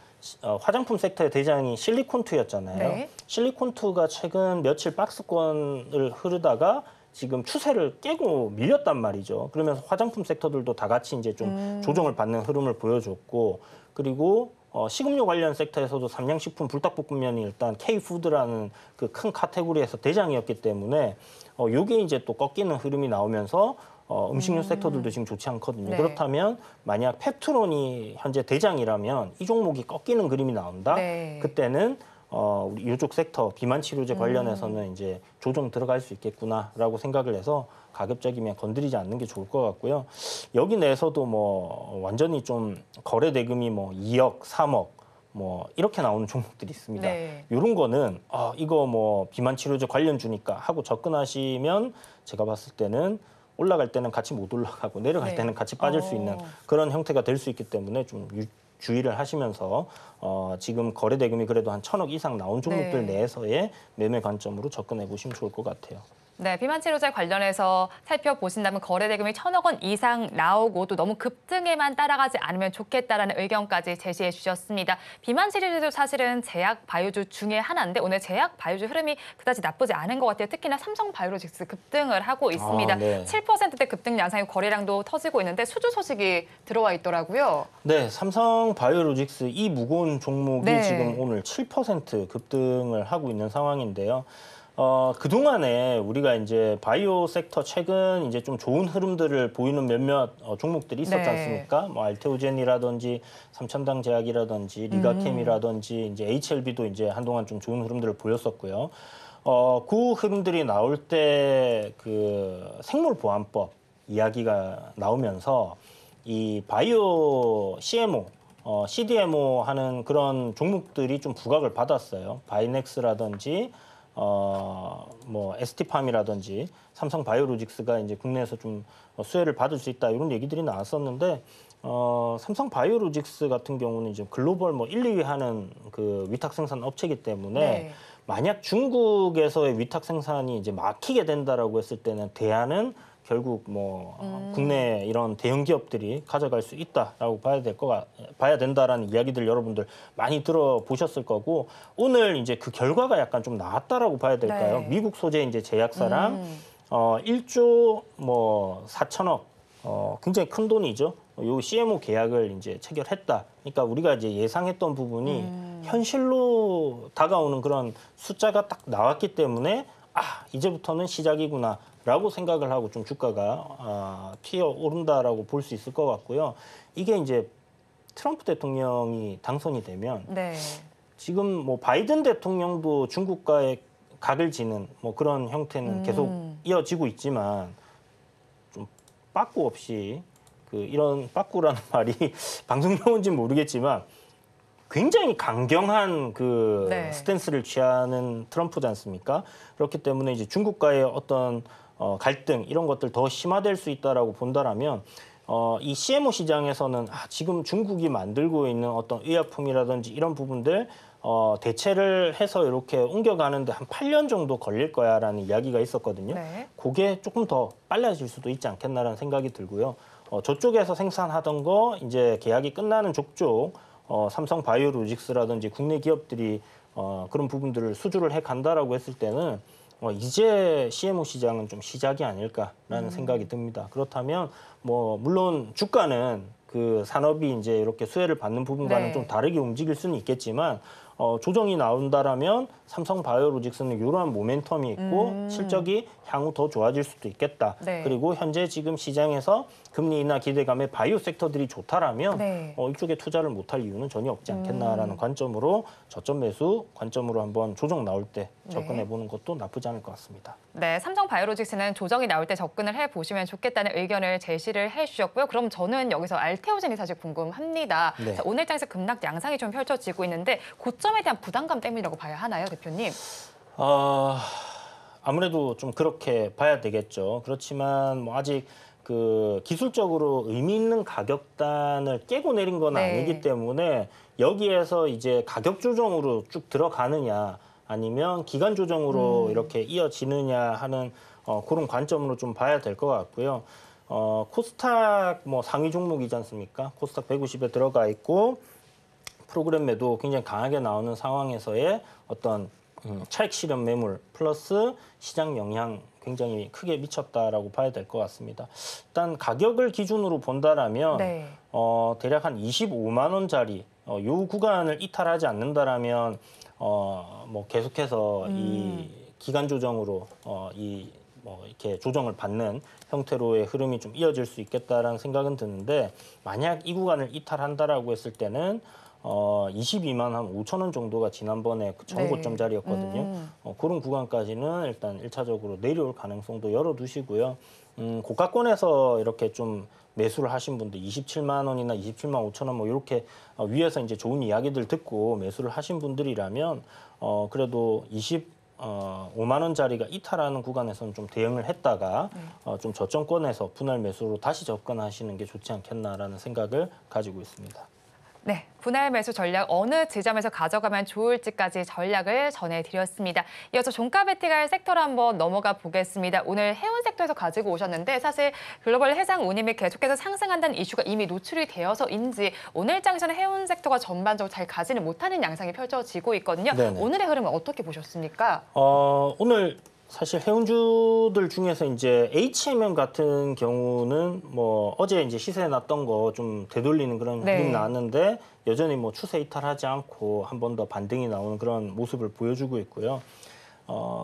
화장품 섹터의 대장이 실리콘투였잖아요.
네.
실리콘투가 최근 며칠 박스권을 흐르다가 지금 추세를 깨고 밀렸단 말이죠. 그러면서 화장품 섹터들도 다 같이 이제 좀 조정을 받는 흐름을 보여줬고, 그리고 식음료 관련 섹터에서도 삼양식품, 불닭볶음면이 일단 K푸드라는 그 큰 카테고리에서 대장이었기 때문에 요게 이제 또 꺾이는 흐름이 나오면서 음식료 섹터들도 지금 좋지 않거든요.
네.
그렇다면 만약 펩트론이 현재 대장이라면 이 종목이 꺾이는 그림이 나온다.
네.
그때는 우리 요쪽 섹터 비만 치료제 관련해서는 이제 조정 들어갈 수 있겠구나라고 생각을 해서 가급적이면 건드리지 않는 게 좋을 것 같고요. 여기 내에서도 뭐 완전히 좀 거래 대금이 뭐 2억, 3억 뭐 이렇게 나오는 종목들이 있습니다.
네.
이런 거는 이거 뭐 비만 치료제 관련주니까 하고 접근하시면 제가 봤을 때는 올라갈 때는 같이 못 올라가고 내려갈
네.
때는 같이 빠질 수 있는 그런 형태가 될 수 있기 때문에 좀 주의를 하시면서 지금 거래 대금이 그래도 한 1,000억 이상 나온 종목들
네.
내에서의 매매 관점으로 접근해 보시면 좋을 것 같아요.
네, 비만 치료제 관련해서 살펴보신다면 거래 대금이 1,000억 원 이상 나오고 또 너무 급등에만 따라가지 않으면 좋겠다라는 의견까지 제시해 주셨습니다. 비만 치료제도 사실은 제약 바이오주 중에 하나인데 오늘 제약 바이오주 흐름이 그다지 나쁘지 않은 것 같아요. 특히나 삼성 바이오로직스 급등을 하고 있습니다.
네.
7%대 급등 양상의 거래량도 터지고 있는데 수주 소식이 들어와 있더라고요.
네, 삼성 바이오로직스 이 무거운 종목이
네.
지금 오늘 7% 급등을 하고 있는 상황인데요. 그동안에 우리가 이제 바이오 섹터 최근 이제 좀 좋은 흐름들을 보이는 몇몇 종목들이 있었지
네.
않습니까? 뭐 알테오젠이라든지 삼천당 제약이라든지 리가캠이라든지 이제 HLB도 이제 한동안 좀 좋은 흐름들을 보였었고요. 그 흐름들이 나올 때 그 생물보안법 이야기가 나오면서 이 바이오 CMO, CDMO 하는 그런 종목들이 좀 부각을 받았어요. 바이넥스라든지 뭐 ST팜이라든지 삼성 바이오로직스가 이제 국내에서 좀 수혜를 받을 수 있다 이런 얘기들이 나왔었는데 삼성 바이오로직스 같은 경우는 이제 글로벌 뭐 1, 2위 하는 그 위탁 생산 업체이기 때문에
네.
만약 중국에서의 위탁 생산이 이제 막히게 된다라고 했을 때는 대안은 결국 뭐 국내 이런 대형 기업들이 가져갈 수 있다라고 봐야 된다라는 이야기들 여러분들 많이 들어보셨을 거고 오늘 이제 그 결과가 약간 좀 나왔다라고 봐야 될까요?
네.
미국 소재 이제 제약사랑 1조 뭐 4천억 굉장히 큰 돈이죠. 요 CMO 계약을 이제 체결했다. 그러니까 우리가 이제 예상했던 부분이 현실로 다가오는 그런 숫자가 딱 나왔기 때문에 이제부터는 시작이구나라고 생각을 하고 좀 주가가 튀어오른다라고 볼 수 있을 것 같고요. 이게 이제 트럼프 대통령이 당선이 되면
네.
지금 뭐 바이든 대통령도 중국과의 각을 지는 뭐 그런 형태는 계속 이어지고 있지만 좀 빠꾸 없이 그 이런 빠꾸라는 말이 방송용어인지는 모르겠지만 굉장히 강경한 그
네.
스탠스를 취하는 트럼프지 않습니까? 그렇기 때문에 이제 중국과의 어떤 갈등 이런 것들 더 심화될 수 있다라고 본다라면 이 CMO 시장에서는 지금 중국이 만들고 있는 어떤 의약품이라든지 이런 부분들 대체를 해서 이렇게 옮겨가는데 한 8년 정도 걸릴 거야라는 이야기가 있었거든요.
네.
그게 조금 더 빨라질 수도 있지 않겠나라는 생각이 들고요. 저쪽에서 생산하던 거 이제 계약이 끝나는 족족 삼성 바이오로직스라든지 국내 기업들이 그런 부분들을 수주를 해 간다라고 했을 때는 이제 CMO 시장은 좀 시작이 아닐까라는 생각이 듭니다. 그렇다면 뭐 물론 주가는 그 산업이 이제 이렇게 수혜를 받는 부분과는
네.
좀 다르게 움직일 수는 있겠지만 조정이 나온다라면 삼성 바이오로직스는 이러한 모멘텀이 있고 실적이 향후 더 좋아질 수도 있겠다.
네.
그리고 현재 지금 시장에서 금리 인하 기대감에 바이오 섹터들이 좋다라면
네.
이쪽에 투자를 못할 이유는 전혀 없지 않겠나라는 관점으로 저점 매수 관점으로 한번 조정 나올 때 접근해 보는 것도 나쁘지 않을 것 같습니다.
네, 삼성 바이오로직스는 조정이 나올 때 접근을 해보시면 좋겠다는 의견을 제시를 해주셨고요. 그럼 저는 여기서 알테오젠이 사실 궁금합니다.
네.
자, 오늘 장에서 급락 양상이 좀 펼쳐지고 있는데 고점에 대한 부담감 때문이라고 봐야 하나요, 대표님?
아무래도 좀 그렇게 봐야 되겠죠. 그렇지만 뭐 아직 그 기술적으로 의미 있는 가격단을 깨고 내린 건
네.
아니기 때문에 여기에서 이제 가격 조정으로 쭉 들어가느냐 아니면 기간 조정으로 이렇게 이어지느냐 하는 그런 관점으로 좀 봐야 될 것 같고요. 코스닥 뭐 상위 종목이지 않습니까? 코스닥 150에 들어가 있고 프로그램 매도 굉장히 강하게 나오는 상황에서의 어떤 차익 실현 매물 플러스 시장 영향 굉장히 크게 미쳤다라고 봐야 될 것 같습니다. 일단 가격을 기준으로 본다라면
네.
대략 한 25만 원짜리 요 구간을 이탈하지 않는다라면 뭐 계속해서 이 기간 조정으로 뭐 이렇게 조정을 받는 형태로의 흐름이 좀 이어질 수 있겠다라는 생각은 드는데 만약 이 구간을 이탈한다라고 했을 때는 22만 한 5천 원 정도가 지난번에 그 전고점 자리였거든요. 그런 구간까지는 일단 1차적으로 내려올 가능성도 열어두시고요. 고가권에서 이렇게 좀 매수를 하신 분들 27만 원이나 27만 5천 원 뭐 이렇게 위에서 이제 좋은 이야기들 듣고 매수를 하신 분들이라면 그래도 5만 원짜리가 이탈하는 구간에서는 좀 대응을 했다가 좀 저점권에서 분할 매수로 다시 접근하시는 게 좋지 않겠나라는 생각을 가지고 있습니다.
네, 분할 매수 전략 어느 지점에서 가져가면 좋을지까지 전략을 전해드렸습니다. 이어서 종가 베팅할 섹터로 한번 넘어가 보겠습니다. 오늘 해운 섹터에서 가지고 오셨는데 사실 글로벌 해상 운임이 계속해서 상승한다는 이슈가 이미 노출이 되어서인지 오늘 장에서는 해운 섹터가 전반적으로 잘 가지는 못하는 양상이 펼쳐지고 있거든요.
네네.
오늘의 흐름은 어떻게 보셨습니까?
오늘 사실 해운주들 중에서 이제 HMM 같은 경우는 뭐 어제 이제 시세 났던 거 좀 되돌리는 그런
네.
흐름이 나왔는데 여전히 뭐 추세 이탈하지 않고 한 번 더 반등이 나오는 그런 모습을 보여주고 있고요.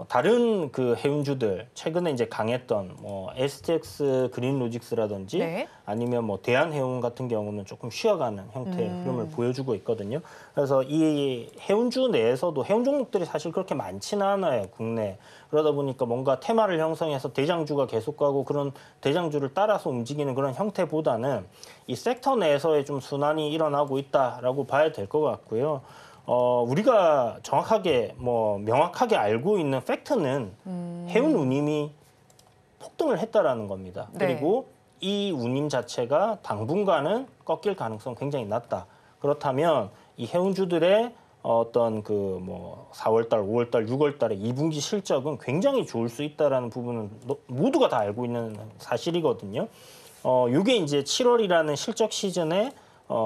다른 그 해운주들 최근에 이제 강했던 뭐 STX 그린로직스라든지
네.
아니면 뭐 대한해운 같은 경우는 조금 쉬어가는 형태의 흐름을 보여주고 있거든요. 그래서 이 해운주 내에서도 해운 종목들이 사실 그렇게 많지는 않아요, 국내. 그러다 보니까 뭔가 테마를 형성해서 대장주가 계속 가고 그런 대장주를 따라서 움직이는 그런 형태보다는 이 섹터 내에서의 좀 순환이 일어나고 있다라고 봐야 될 것 같고요. 우리가 정확하게 뭐 명확하게 알고 있는 팩트는 해운 운임이 폭등을 했다라는 겁니다.
네.
그리고 이 운임 자체가 당분간은 꺾일 가능성 굉장히 낮다. 그렇다면 이 해운주들의 어떤 그 뭐 4월달, 5월달, 6월달에 2분기 실적은 굉장히 좋을 수 있다라는 부분은 모두가 다 알고 있는 사실이거든요. 이게 이제 7월이라는 실적 시즌에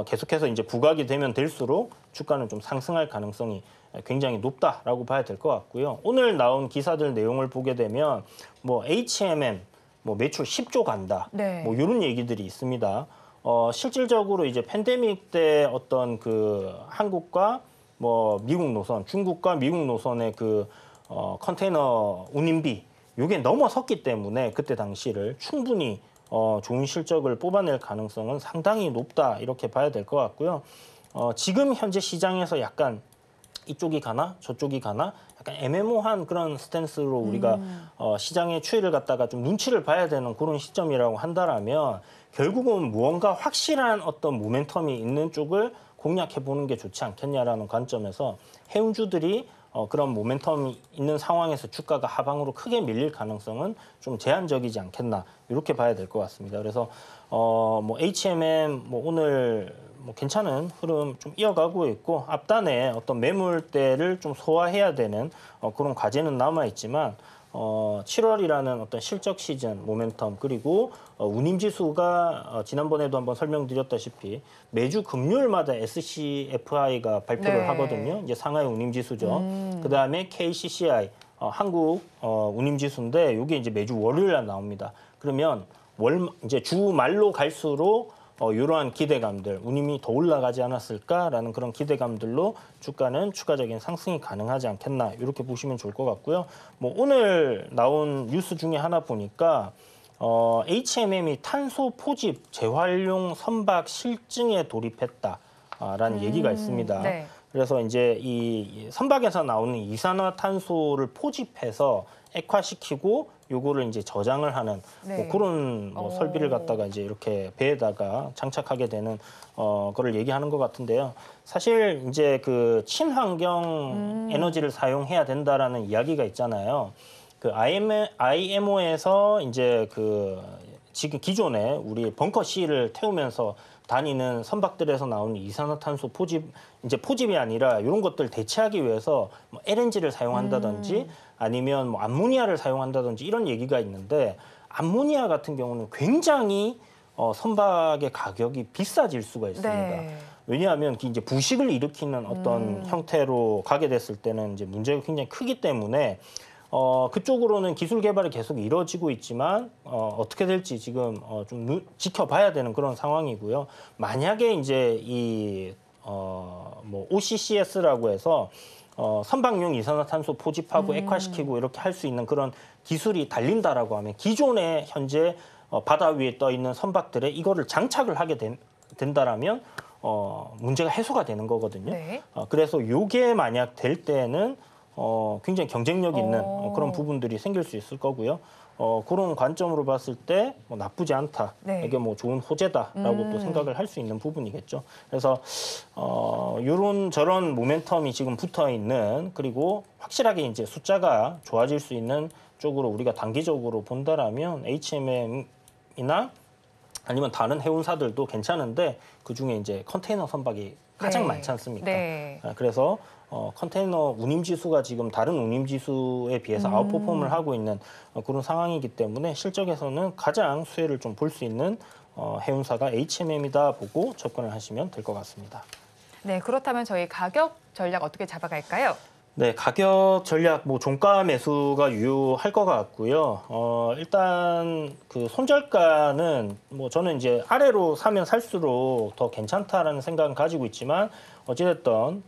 계속해서 이제 부각이 되면 될수록 주가는 좀 상승할 가능성이 굉장히 높다라고 봐야 될 것 같고요. 오늘 나온 기사들 내용을 보게 되면 뭐 HMM 뭐 매출 10조 간다.
네.
뭐 이런 얘기들이 있습니다. 실질적으로 이제 팬데믹 때 어떤 그 한국과 뭐 미국 노선, 중국과 미국 노선의 그 컨테이너 운임비 이게 넘어섰기 때문에 그때 당시를 충분히 좋은 실적을 뽑아낼 가능성은 상당히 높다 이렇게 봐야 될 것 같고요. 지금 현재 시장에서 약간 이쪽이 가나 저쪽이 가나 약간 애매모호한 그런 스탠스로 우리가 시장의 추이를 갖다가 좀 눈치를 봐야 되는 그런 시점이라고 한다라면 결국은 무언가 확실한 어떤 모멘텀이 있는 쪽을 공략해 보는 게 좋지 않겠냐라는 관점에서 해운주들이 그런 모멘텀이 있는 상황에서 주가가 하방으로 크게 밀릴 가능성은 좀 제한적이지 않겠나 이렇게 봐야 될 것 같습니다. 그래서 뭐 HMM 뭐 오늘 뭐 괜찮은 흐름 좀 이어가고 있고 앞단에 어떤 매물대를 좀 소화해야 되는 그런 과제는 남아 있지만 7월이라는 어떤 실적 시즌 모멘텀 그리고 운임지수가 지난번에도 한번 설명드렸다시피 매주 금요일마다 SCFI가 발표를
네.
하거든요. 이제 상하이 운임지수죠. 그다음에 KCCI 한국 운임지수인데 이게 이제 매주 월요일 날 나옵니다. 그러면 이제 주 말로 갈수록 이러한 기대감들, 운임이 더 올라가지 않았을까라는 그런 기대감들로 주가는 추가적인 상승이 가능하지 않겠나 이렇게 보시면 좋을 것 같고요. 뭐 오늘 나온 뉴스 중에 하나 보니까 HMM이 탄소 포집 재활용 선박 실증에 돌입했다라는 얘기가 있습니다.
네.
그래서 이제 이 선박에서 나오는 이산화탄소를 포집해서 액화시키고 요거를 이제 저장을 하는
네.
뭐 그런 뭐 설비를 갖다가 이제 이렇게 배에다가 장착하게 되는 거를 얘기하는 것 같은데요. 사실 이제 그 친환경 에너지를 사용해야 된다라는 이야기가 있잖아요. 그 IMO에서 이제 그 지금 기존에 우리 벙커 C를 태우면서 다니는 선박들에서 나오는 이산화탄소 포집이 아니라 이런 것들 대체하기 위해서 뭐 LNG를 사용한다든지 아니면 뭐 암모니아를 사용한다든지 이런 얘기가 있는데 암모니아 같은 경우는 굉장히 선박의 가격이 비싸질 수가 있습니다.
네.
왜냐하면 이제 부식을 일으키는 어떤 형태로 가게 됐을 때는 이제 문제가 굉장히 크기 때문에 그쪽으로는 기술 개발이 계속 이루어지고 있지만 어떻게 될지 지금 좀 지켜봐야 되는 그런 상황이고요. 만약에 이제 뭐 OCCS라고 해서 선박용 이산화탄소 포집하고 액화시키고 이렇게 할 수 있는 그런 기술이 달린다라고 하면 기존에 현재 바다 위에 떠 있는 선박들에 이거를 장착을 하게 된다라면 문제가 해소가 되는 거거든요.
네.
그래서 요게 만약 될 때는 굉장히 경쟁력 있는 그런 부분들이 생길 수 있을 거고요. 그런 관점으로 봤을 때 뭐 나쁘지 않다.
네.
이게 뭐 좋은 호재다라고 또 생각을 할 수 있는 부분이겠죠. 그래서 이런 저런 모멘텀이 지금 붙어 있는 그리고 확실하게 이제 숫자가 좋아질 수 있는 쪽으로 우리가 단기적으로 본다라면 HMM이나 아니면 다른 해운사들도 괜찮은데 그 중에 이제 컨테이너 선박이 가장
네.
많지 않습니까?
네.
그래서 컨테이너 운임지수가 지금 다른 운임지수에 비해서 아웃퍼폼을 하고 있는 그런 상황이기 때문에 실적에서는 가장 수혜를 좀 볼 수 있는 해운사가 HMM이다 보고 접근을 하시면 될 것 같습니다.
네, 그렇다면 저희 가격 전략 어떻게 잡아갈까요?
네, 가격 전략 뭐 종가 매수가 유효할 것 같고요. 일단 그 손절가는 뭐 저는 이제 아래로 사면 살수록 더 괜찮다라는 생각은 가지고 있지만 어찌됐든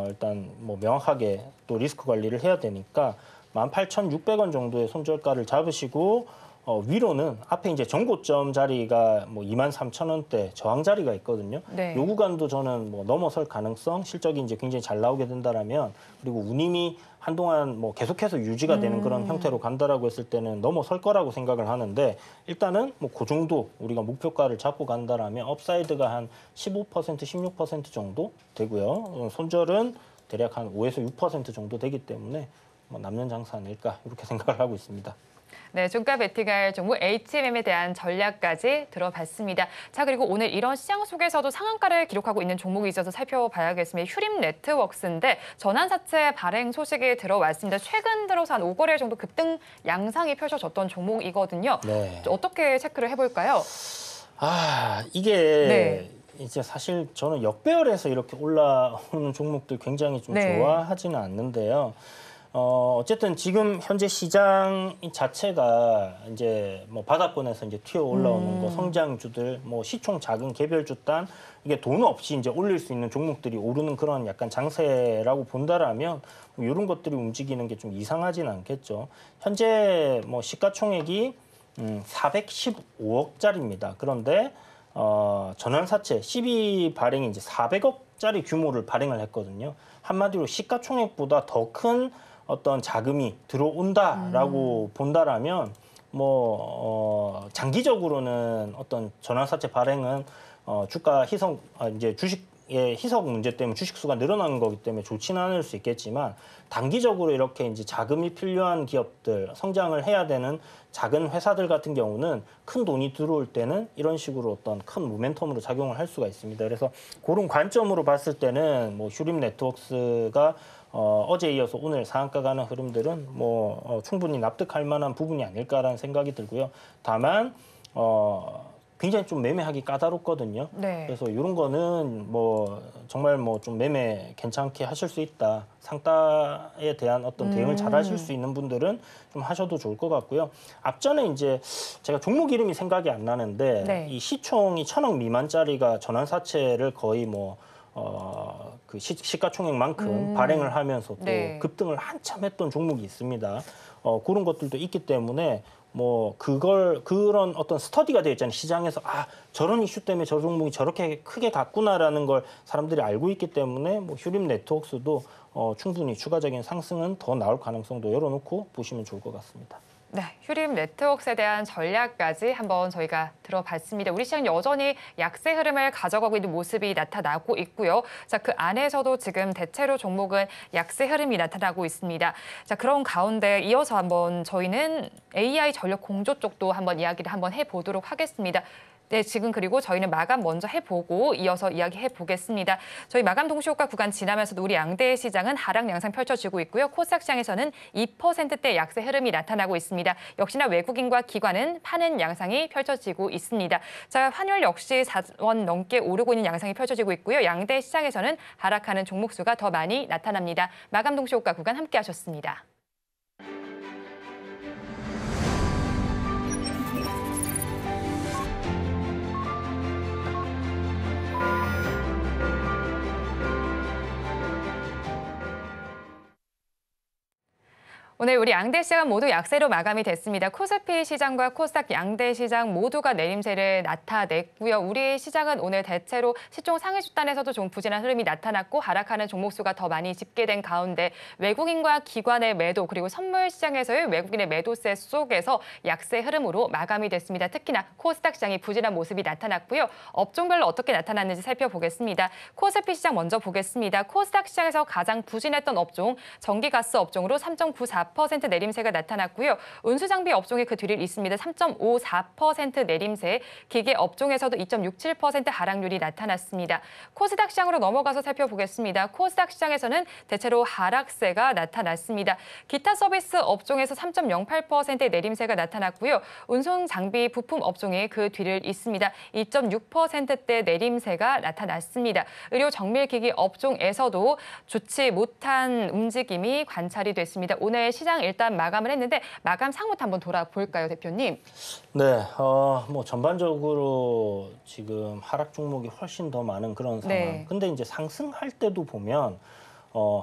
일단 뭐 명확하게 또 리스크 관리를 해야 되니까 18,600원 정도의 손절가를 잡으시고 위로는 앞에 이제 정고점 자리가 뭐 23,000원대 저항 자리가 있거든요.
네.
요 구간도 저는 뭐 넘어설 가능성, 실적이 이제 굉장히 잘 나오게 된다라면 그리고 운임이 한동안 뭐 계속해서 유지가 되는 그런 형태로 간다라고 했을 때는 넘어설 거라고 생각을 하는데 일단은 뭐 그 정도 우리가 목표가를 잡고 간다라면 업사이드가 한 15%, 16% 정도 되고요. 손절은 대략 한 5에서 6% 정도 되기 때문에 뭐 남는 장사 아닐까 이렇게 생각을 하고 있습니다.
네, 종가 베팅할 종목 HMM에 대한 전략까지 들어봤습니다. 자, 그리고 오늘 이런 시장 속에서도 상한가를 기록하고 있는 종목이 있어서 살펴봐야겠습니다. 휴림 네트워크스인데 전환사채 발행 소식이 들어왔습니다. 최근 들어서 한 5거래 정도 급등 양상이 펼쳐졌던 종목이거든요.
네.
어떻게 체크를 해볼까요?
이게
네.
이제 사실 저는 역배열에서 이렇게 올라오는 종목들 굉장히 좀
네.
좋아하지는 않는데요. 어쨌든 지금 현재 시장 자체가 이제 뭐 바닥권에서 이제 튀어 올라오는 거 성장주들, 뭐 시총 작은 개별주 단 이게 돈 없이 이제 올릴 수 있는 종목들이 오르는 그런 약간 장세라고 본다라면 뭐 이런 것들이 움직이는 게 좀 이상하지는 않겠죠. 현재 뭐 시가총액이 415억짜리입니다. 그런데 전환사채 12 발행이 이제 400억짜리 규모를 발행을 했거든요. 한마디로 시가총액보다 더 큰 어떤 자금이 들어온다라고 본다라면 장기적으로는 어떤 전환사채 발행은 주가 희석 이제 주식에 시장의 희석 문제 때문에 주식 수가 늘어나는 거기 때문에 좋지는 않을 수 있겠지만 단기적으로 이렇게 이제 자금이 필요한 기업들, 성장을 해야 되는 작은 회사들 같은 경우는 큰 돈이 들어올 때는 이런 식으로 어떤 큰 모멘텀으로 작용을 할 수가 있습니다. 그래서 그런 관점으로 봤을 때는 뭐 휴림 네트워크스가 어제 이어서 오늘 상한가 가는 흐름들은 충분히 납득할 만한 부분이 아닐까라는 생각이 들고요. 다만 굉장히 좀 매매하기 까다롭거든요.
네.
그래서 이런 거는 정말 좀 매매 괜찮게 하실 수 있다. 상따에 대한 어떤 대응을 잘 하실 수 있는 분들은 좀 하셔도 좋을 것 같고요. 앞전에 이제 제가 종목 이름이 생각이 안 나는데
네.
이 시총이 1,000억 미만짜리가 전환사채를 거의 그 시가총액만큼 발행을 하면서 또
네.
급등을 한참 했던 종목이 있습니다. 그런 것들도 있기 때문에 그런 어떤 스터디가 되어 있잖아요. 시장에서 저런 이슈 때문에 저 종목이 저렇게 크게 갔구나라는 걸 사람들이 알고 있기 때문에 휴림 네트워크스도 충분히 추가적인 상승은 더 나올 가능성도 열어놓고 보시면 좋을 것 같습니다.
네, 휴림 네트워크스에 대한 전략까지 한번 저희가 들어봤습니다. 우리 시장 여전히 약세 흐름을 가져가고 있는 모습이 나타나고 있고요. 자, 그 안에서도 지금 대체로 종목은 약세 흐름이 나타나고 있습니다. 자, 그런 가운데 이어서 한번 저희는 AI 전력 공조 쪽도 한번 이야기를 한번 해보도록 하겠습니다. 네, 지금 그리고 저희는 마감 먼저 해보고 이어서 이야기해 보겠습니다. 저희 마감 동시효과 구간 지나면서도 우리 양대 시장은 하락 양상 펼쳐지고 있고요. 코스닥 시장에서는 2%대 약세 흐름이 나타나고 있습니다. 역시나 외국인과 기관은 파는 양상이 펼쳐지고 있습니다. 자, 환율 역시 4원 넘게 오르고 있는 양상이 펼쳐지고 있고요. 양대 시장에서는 하락하는 종목 수가 더 많이 나타납니다. 마감 동시효과 구간 함께 하셨습니다. 오늘 우리 양대 시장 모두 약세로 마감이 됐습니다. 코스피 시장과 코스닥 양대 시장 모두가 내림세를 나타냈고요. 우리 시장은 오늘 대체로 시총 상위 집단에서도 좀 부진한 흐름이 나타났고 하락하는 종목 수가 더 많이 집계된 가운데 외국인과 기관의 매도 그리고 선물 시장에서의 외국인의 매도세 속에서 약세 흐름으로 마감이 됐습니다. 특히나 코스닥 시장이 부진한 모습이 나타났고요. 업종별로 어떻게 나타났는지 살펴보겠습니다. 코스피 시장 먼저 보겠습니다. 코스닥 시장에서 가장 부진했던 업종 전기가스 업종으로 3.94% 내림세가 나타났고요. 운수장비 업종이 그 뒤를 잇습니다. 3.54% 내림세, 기계 업종에서도 2.67% 하락률이 나타났습니다. 코스닥 시장으로 넘어가서 살펴보겠습니다. 코스닥 시장에서는 대체로 하락세가 나타났습니다. 기타 서비스 업종에서 3.08%의 내림세가 나타났고요. 운송장비 부품 업종이 그 뒤를 잇습니다. 2.6%대 내림세가 나타났습니다. 의료 정밀기기 업종에서도 좋지 못한 움직임이 관찰이 됐습니다. 오늘 시장 일단 마감을 했는데 마감 상부터 한번 돌아볼까요, 대표님?
네, 전반적으로 지금 하락 종목이 훨씬 더 많은 그런 상황.
네.
근데 이제 상승할 때도 보면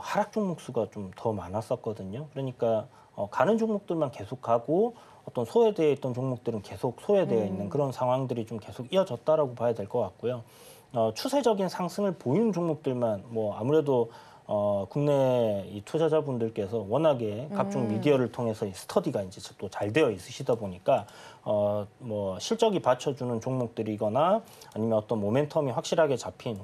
하락 종목 수가 좀 더 많았었거든요. 그러니까 가는 종목들만 계속 가고 어떤 소외되어 있던 종목들은 계속 소외되어 있는 그런 상황들이 좀 계속 이어졌다라고 봐야 될 것 같고요. 추세적인 상승을 보이는 종목들만 아무래도 국내 이 투자자분들께서 워낙에 각종 미디어를 통해서 이 스터디가 이제 또 잘 되어 있으시다 보니까 실적이 받쳐주는 종목들이거나 아니면 어떤 모멘텀이 확실하게 잡힌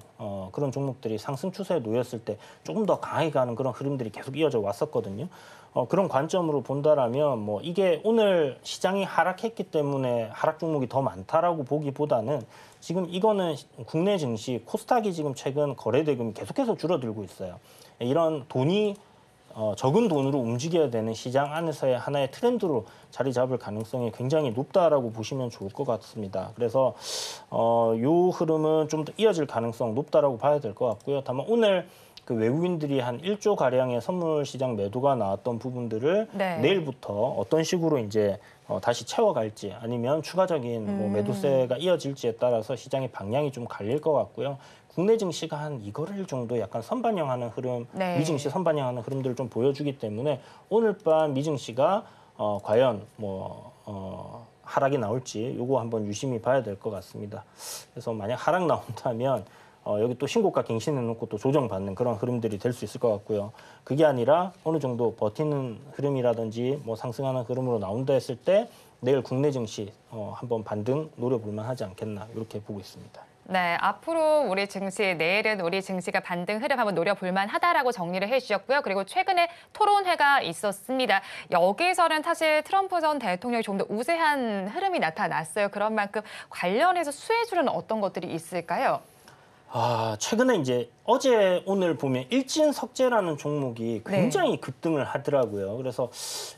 그런 종목들이 상승 추세에 놓였을 때 조금 더 강하게 가는 그런 흐름들이 계속 이어져 왔었거든요. 그런 관점으로 본다라면 이게 오늘 시장이 하락했기 때문에 하락 종목이 더 많다라고 보기보다는 지금 이거는 국내 증시 코스닥이 지금 최근 거래 대금이 계속해서 줄어들고 있어요. 이런 돈이 적은 돈으로 움직여야 되는 시장 안에서의 하나의 트렌드로 자리 잡을 가능성이 굉장히 높다라고 보시면 좋을 것 같습니다. 그래서 이 흐름은 좀 더 이어질 가능성 높다라고 봐야 될 것 같고요. 다만 오늘 그 외국인들이 한 1조 가량의 선물 시장 매도가 나왔던 부분들을
네.
내일부터 어떤 식으로 이제 다시 채워갈지 아니면 추가적인 매도세가 이어질지에 따라서 시장의 방향이 좀 갈릴 것 같고요. 국내 증시가 한 2거래일 정도 약간 선반영하는 흐름,
네.
미증시 선반영하는 흐름들을 좀 보여주기 때문에 오늘 밤 미증시가 과연 하락이 나올지 요거 한번 유심히 봐야 될 것 같습니다. 그래서 만약 하락 나온다면 여기 또 신고가 갱신해놓고 또 조정받는 그런 흐름들이 될 수 있을 것 같고요. 그게 아니라 어느 정도 버티는 흐름이라든지 상승하는 흐름으로 나온다 했을 때 내일 국내 증시 한번 반등 노려볼 만하지 않겠나 이렇게 보고 있습니다.
네, 앞으로 우리 증시, 내일은 우리 증시가 반등 흐름 한번 노려볼 만하다라고 정리를 해주셨고요. 그리고 최근에 토론회가 있었습니다. 여기에서는 사실 트럼프 전 대통령이 좀 더 우세한 흐름이 나타났어요. 그런 만큼 관련해서 수혜주는 어떤 것들이 있을까요?
최근에 이제 어제 오늘 보면 일진석재라는 종목이 굉장히 급등을 하더라고요. 그래서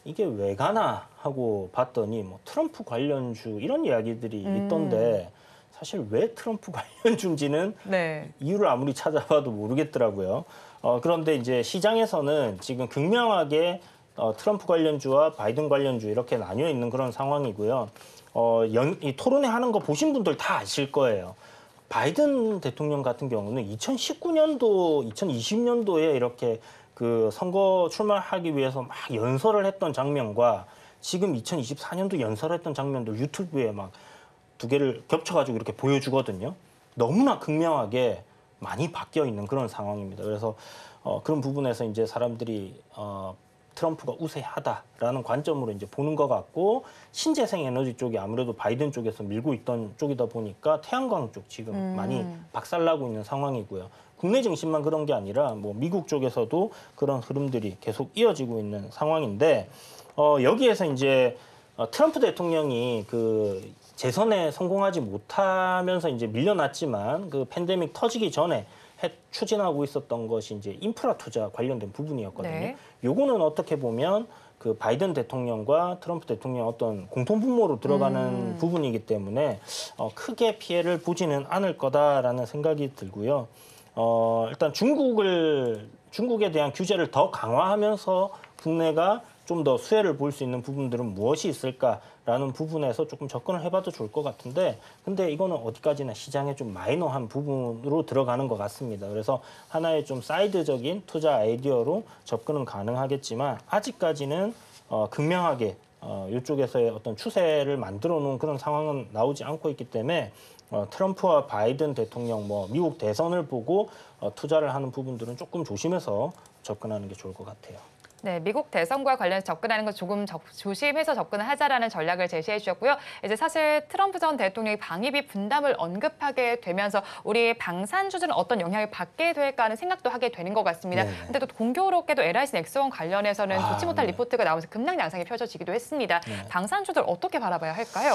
이게 왜 가나 하고 봤더니 뭐 트럼프 관련주 이런 이야기들이 있던데 사실 왜 트럼프 관련주인지는
네.
이유를 아무리 찾아봐도 모르겠더라고요. 그런데 이제 시장에서는 지금 극명하게 트럼프 관련주와 바이든 관련주 이렇게 나뉘어 있는 그런 상황이고요. 이 토론회 하는 거 보신 분들 다 아실 거예요. 바이든 대통령 같은 경우는 2019년도, 2020년도에 이렇게 그 선거 출마하기 위해서 막 연설을 했던 장면과 지금 2024년도 연설했던 장면들 유튜브에 막 두 개를 겹쳐가지고 이렇게 보여주거든요. 너무나 극명하게 많이 바뀌어 있는 그런 상황입니다. 그래서 그런 부분에서 이제 사람들이 트럼프가 우세하다라는 관점으로 이제 보는 것 같고 신재생 에너지 쪽이 아무래도 바이든 쪽에서 밀고 있던 쪽이다 보니까 태양광 쪽 지금 많이 박살나고 있는 상황이고요. 국내 증시만 그런 게 아니라 뭐 미국 쪽에서도 그런 흐름들이 계속 이어지고 있는 상황인데 여기에서 이제 트럼프 대통령이 그 재선에 성공하지 못하면서 이제 밀려났지만 그 팬데믹 터지기 전에 추진하고 있었던 것이 이제 인프라 투자 관련된 부분이었거든요.
네.
요거는 어떻게 보면 그 바이든 대통령과 트럼프 대통령 어떤 공통 분모로 들어가는 부분이기 때문에 크게 피해를 보지는 않을 거다라는 생각이 들고요. 일단 중국에 대한 규제를 더 강화하면서 국내가 좀 더 수혜를 볼 수 있는 부분들은 무엇이 있을까라는 부분에서 조금 접근을 해봐도 좋을 것 같은데 근데 이거는 어디까지나 시장에 좀 마이너한 부분으로 들어가는 것 같습니다. 그래서 하나의 좀 사이드적인 투자 아이디어로 접근은 가능하겠지만 아직까지는 극명하게 이쪽에서의 어떤 추세를 만들어 놓은 그런 상황은 나오지 않고 있기 때문에 트럼프와 바이든 대통령 미국 대선을 보고 투자를 하는 부분들은 조금 조심해서 접근하는 게 좋을 것 같아요.
네, 미국 대선과 관련해서 접근하는 것 조금 조심해서 접근을 하자라는 전략을 제시해 주셨고요. 이제 사실 트럼프 전 대통령이 방위비 분담을 언급하게 되면서 우리 방산주들은 어떤 영향을 받게 될까 하는 생각도 하게 되는 것 같습니다. 근데 또 공교롭게도 LIC 넥스원 관련해서는 좋지 못한 리포트가 나오면서 급락 양상이 펼쳐지기도 했습니다. 방산주들 어떻게 바라봐야 할까요?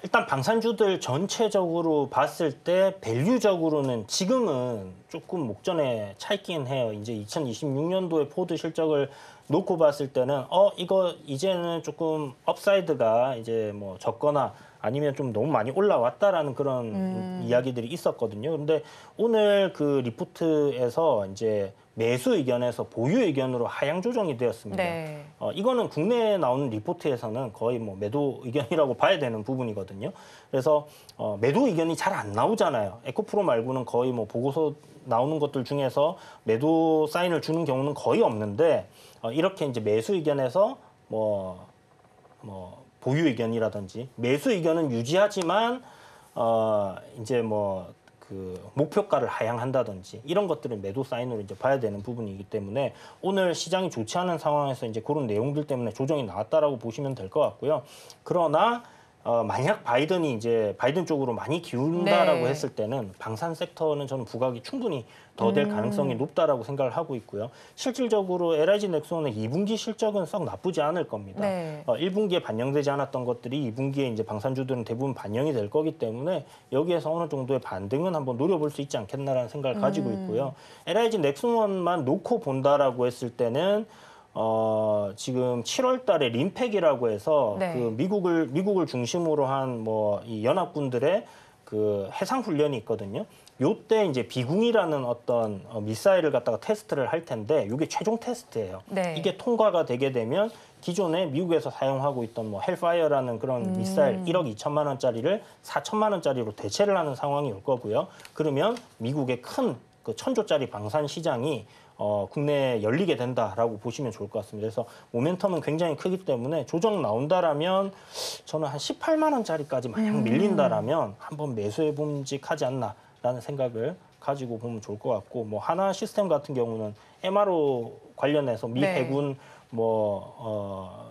일단 방산주들 전체적으로 봤을 때 밸류적으로는 지금은 조금 목전에 차 있긴 해요. 이제 2026년도에 포드 실적을 놓고 봤을 때는 이거 이제는 조금 업사이드가 이제 뭐 적거나 아니면 좀 너무 많이 올라왔다라는 그런 이야기들이 있었거든요. 그런데 오늘 그 리포트에서 이제 매수 의견에서 보유 의견으로 하향 조정이 되었습니다.
네.
이거는 국내에 나오는 리포트에서는 거의 뭐 매도 의견이라고 봐야 되는 부분이거든요. 그래서 매도 의견이 잘 안 나오잖아요. 에코프로 말고는 거의 뭐 보고서 나오는 것들 중에서 매도 사인을 주는 경우는 거의 없는데 이렇게 이제 매수 의견에서 보유 의견이라든지 매수 의견은 유지하지만 이제 그 목표가를 하향한다든지 이런 것들은 매도 사인으로 이제 봐야 되는 부분이기 때문에 오늘 시장이 좋지 않은 상황에서 이제 그런 내용들 때문에 조정이 나왔다라고 보시면 될 것 같고요. 그러나 만약 바이든이 이제 바이든 쪽으로 많이 기울다라고 했을 때는 방산 섹터는 저는 부각이 충분히 더 될 가능성이 높다라고 생각을 하고 있고요. 실질적으로 LIG 넥스원의 2분기 실적은 썩 나쁘지 않을 겁니다.
네.
1분기에 반영되지 않았던 것들이 2분기에 이제 방산주들은 대부분 반영이 될 거기 때문에 여기에서 어느 정도의 반등은 한번 노려볼 수 있지 않겠나라는 생각을 가지고 있고요. LIG 넥스원만 놓고 본다라고 했을 때는 지금 7월 달에 림팩이라고 해서
네.
그 미국을 중심으로 한 이 연합군들의 그 해상 훈련이 있거든요. 요때 이제 비궁이라는 어떤 미사일을 갖다가 테스트를 할 텐데 이게 최종 테스트예요.
네.
이게 통과가 되게 되면 기존에 미국에서 사용하고 있던 헬파이어라는 그런 미사일 1억 2천만 원짜리를 4천만 원짜리로 대체를 하는 상황이 올 거고요. 그러면 미국의 큰 그 1,000조짜리 방산 시장이 국내에 열리게 된다라고 보시면 좋을 것 같습니다. 그래서 모멘텀은 굉장히 크기 때문에 조정 나온다라면 저는 한 18만 원짜리까지 만약 밀린다라면 한번 매수해 봄직하지 않나라는 생각을 가지고 보면 좋을 것 같고 하나 시스템 같은 경우는 MRO 관련해서 미
네.
해군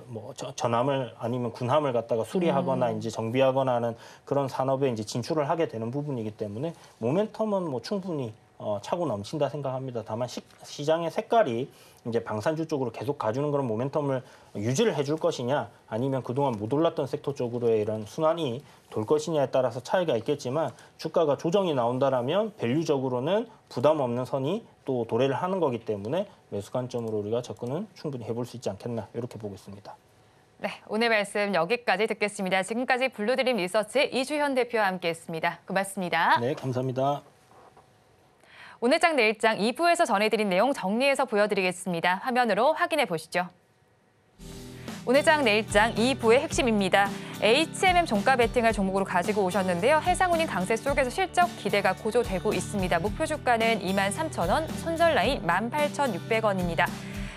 뭐 전함을 아니면 군함을 갖다가 수리하거나 이제 정비하거나 하는 그런 산업에 이제 진출을 하게 되는 부분이기 때문에 모멘텀은 뭐 충분히 차고 넘친다 생각합니다. 다만 시장의 색깔이 이제 방산주 쪽으로 계속 가주는 그런 모멘텀을 유지를 해줄 것이냐, 아니면 그동안 못 올랐던 섹터 쪽으로의 이런 순환이 돌 것이냐에 따라서 차이가 있겠지만, 주가가 조정이 나온다라면 밸류적으로는 부담 없는 선이 또 도래를 하는 거기 때문에 매수 관점으로 우리가 접근은 충분히 해볼 수 있지 않겠나, 이렇게 보고 있습니다.
네, 오늘 말씀 여기까지 듣겠습니다. 지금까지 블루드림 리서치 이주현 대표와 함께했습니다. 고맙습니다.
네, 감사합니다.
오늘장 내일장 2부에서 전해드린 내용 정리해서 보여드리겠습니다. 화면으로 확인해 보시죠. 오늘장 내일장 2부의 핵심입니다. HMM 종가 베팅할 종목으로 가지고 오셨는데요. 해상운임 강세 속에서 실적 기대가 고조되고 있습니다. 목표 주가는 23,000원, 손절 라인 18,600원입니다.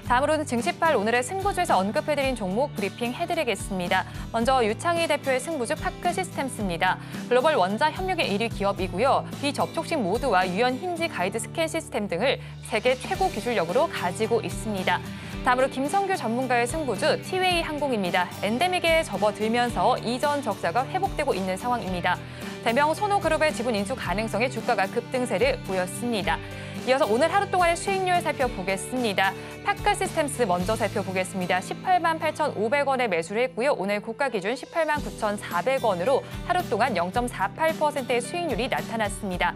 다음으로는 증시8 오늘의 승부주에서 언급해드린 종목 브리핑 해드리겠습니다. 먼저 유창희 대표의 승부주 파크 시스템스입니다. 글로벌 원자 협력의 1위 기업이고요. 비접촉식 모드와 유연 힌지 가이드 스캔 시스템 등을 세계 최고 기술력으로 가지고 있습니다. 다음으로 김성규 전문가의 승부주 티웨이 항공입니다. 엔데믹에 접어들면서 이전 적자가 회복되고 있는 상황입니다. 대명 소노그룹의 지분 인수 가능성에 주가가 급등세를 보였습니다. 이어서 오늘 하루 동안의 수익률 살펴보겠습니다. 파크 시스템스 먼저 살펴보겠습니다. 18만 8,500원에 매수를 했고요. 오늘 고가 기준 18만 9,400원으로 하루 동안 0.48%의 수익률이 나타났습니다.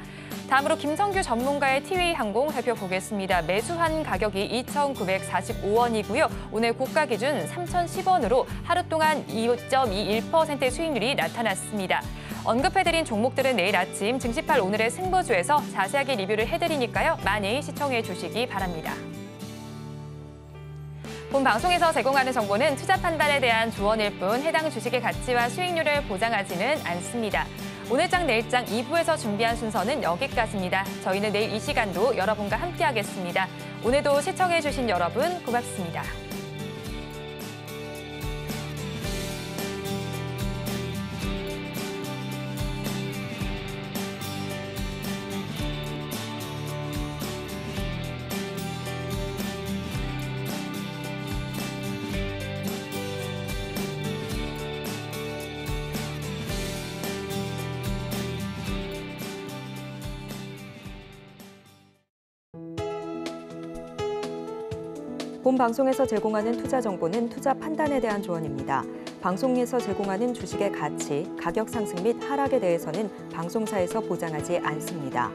다음으로 김성규 전문가의 티웨이 항공 살펴보겠습니다. 매수한 가격이 2,945원이고요. 오늘 고가 기준 3,010원으로 하루 동안 2.21%의 수익률이 나타났습니다. 언급해드린 종목들은 내일 아침 증시8 오늘의 승부주에서 자세하게 리뷰를 해드리니까요. 많이 시청해 주시기 바랍니다. 본 방송에서 제공하는 정보는 투자 판단에 대한 조언일 뿐 해당 주식의 가치와 수익률을 보장하지는 않습니다. 오늘장 내일장 2부에서 준비한 순서는 여기까지입니다. 저희는 내일 이 시간도 여러분과 함께하겠습니다. 오늘도 시청해 주신 여러분 고맙습니다.
본 방송에서 제공하는 투자 정보는 투자 판단에 대한 조언입니다. 방송에서 제공하는 주식의 가치, 가격 상승 및 하락에 대해서는 방송사에서 보장하지 않습니다.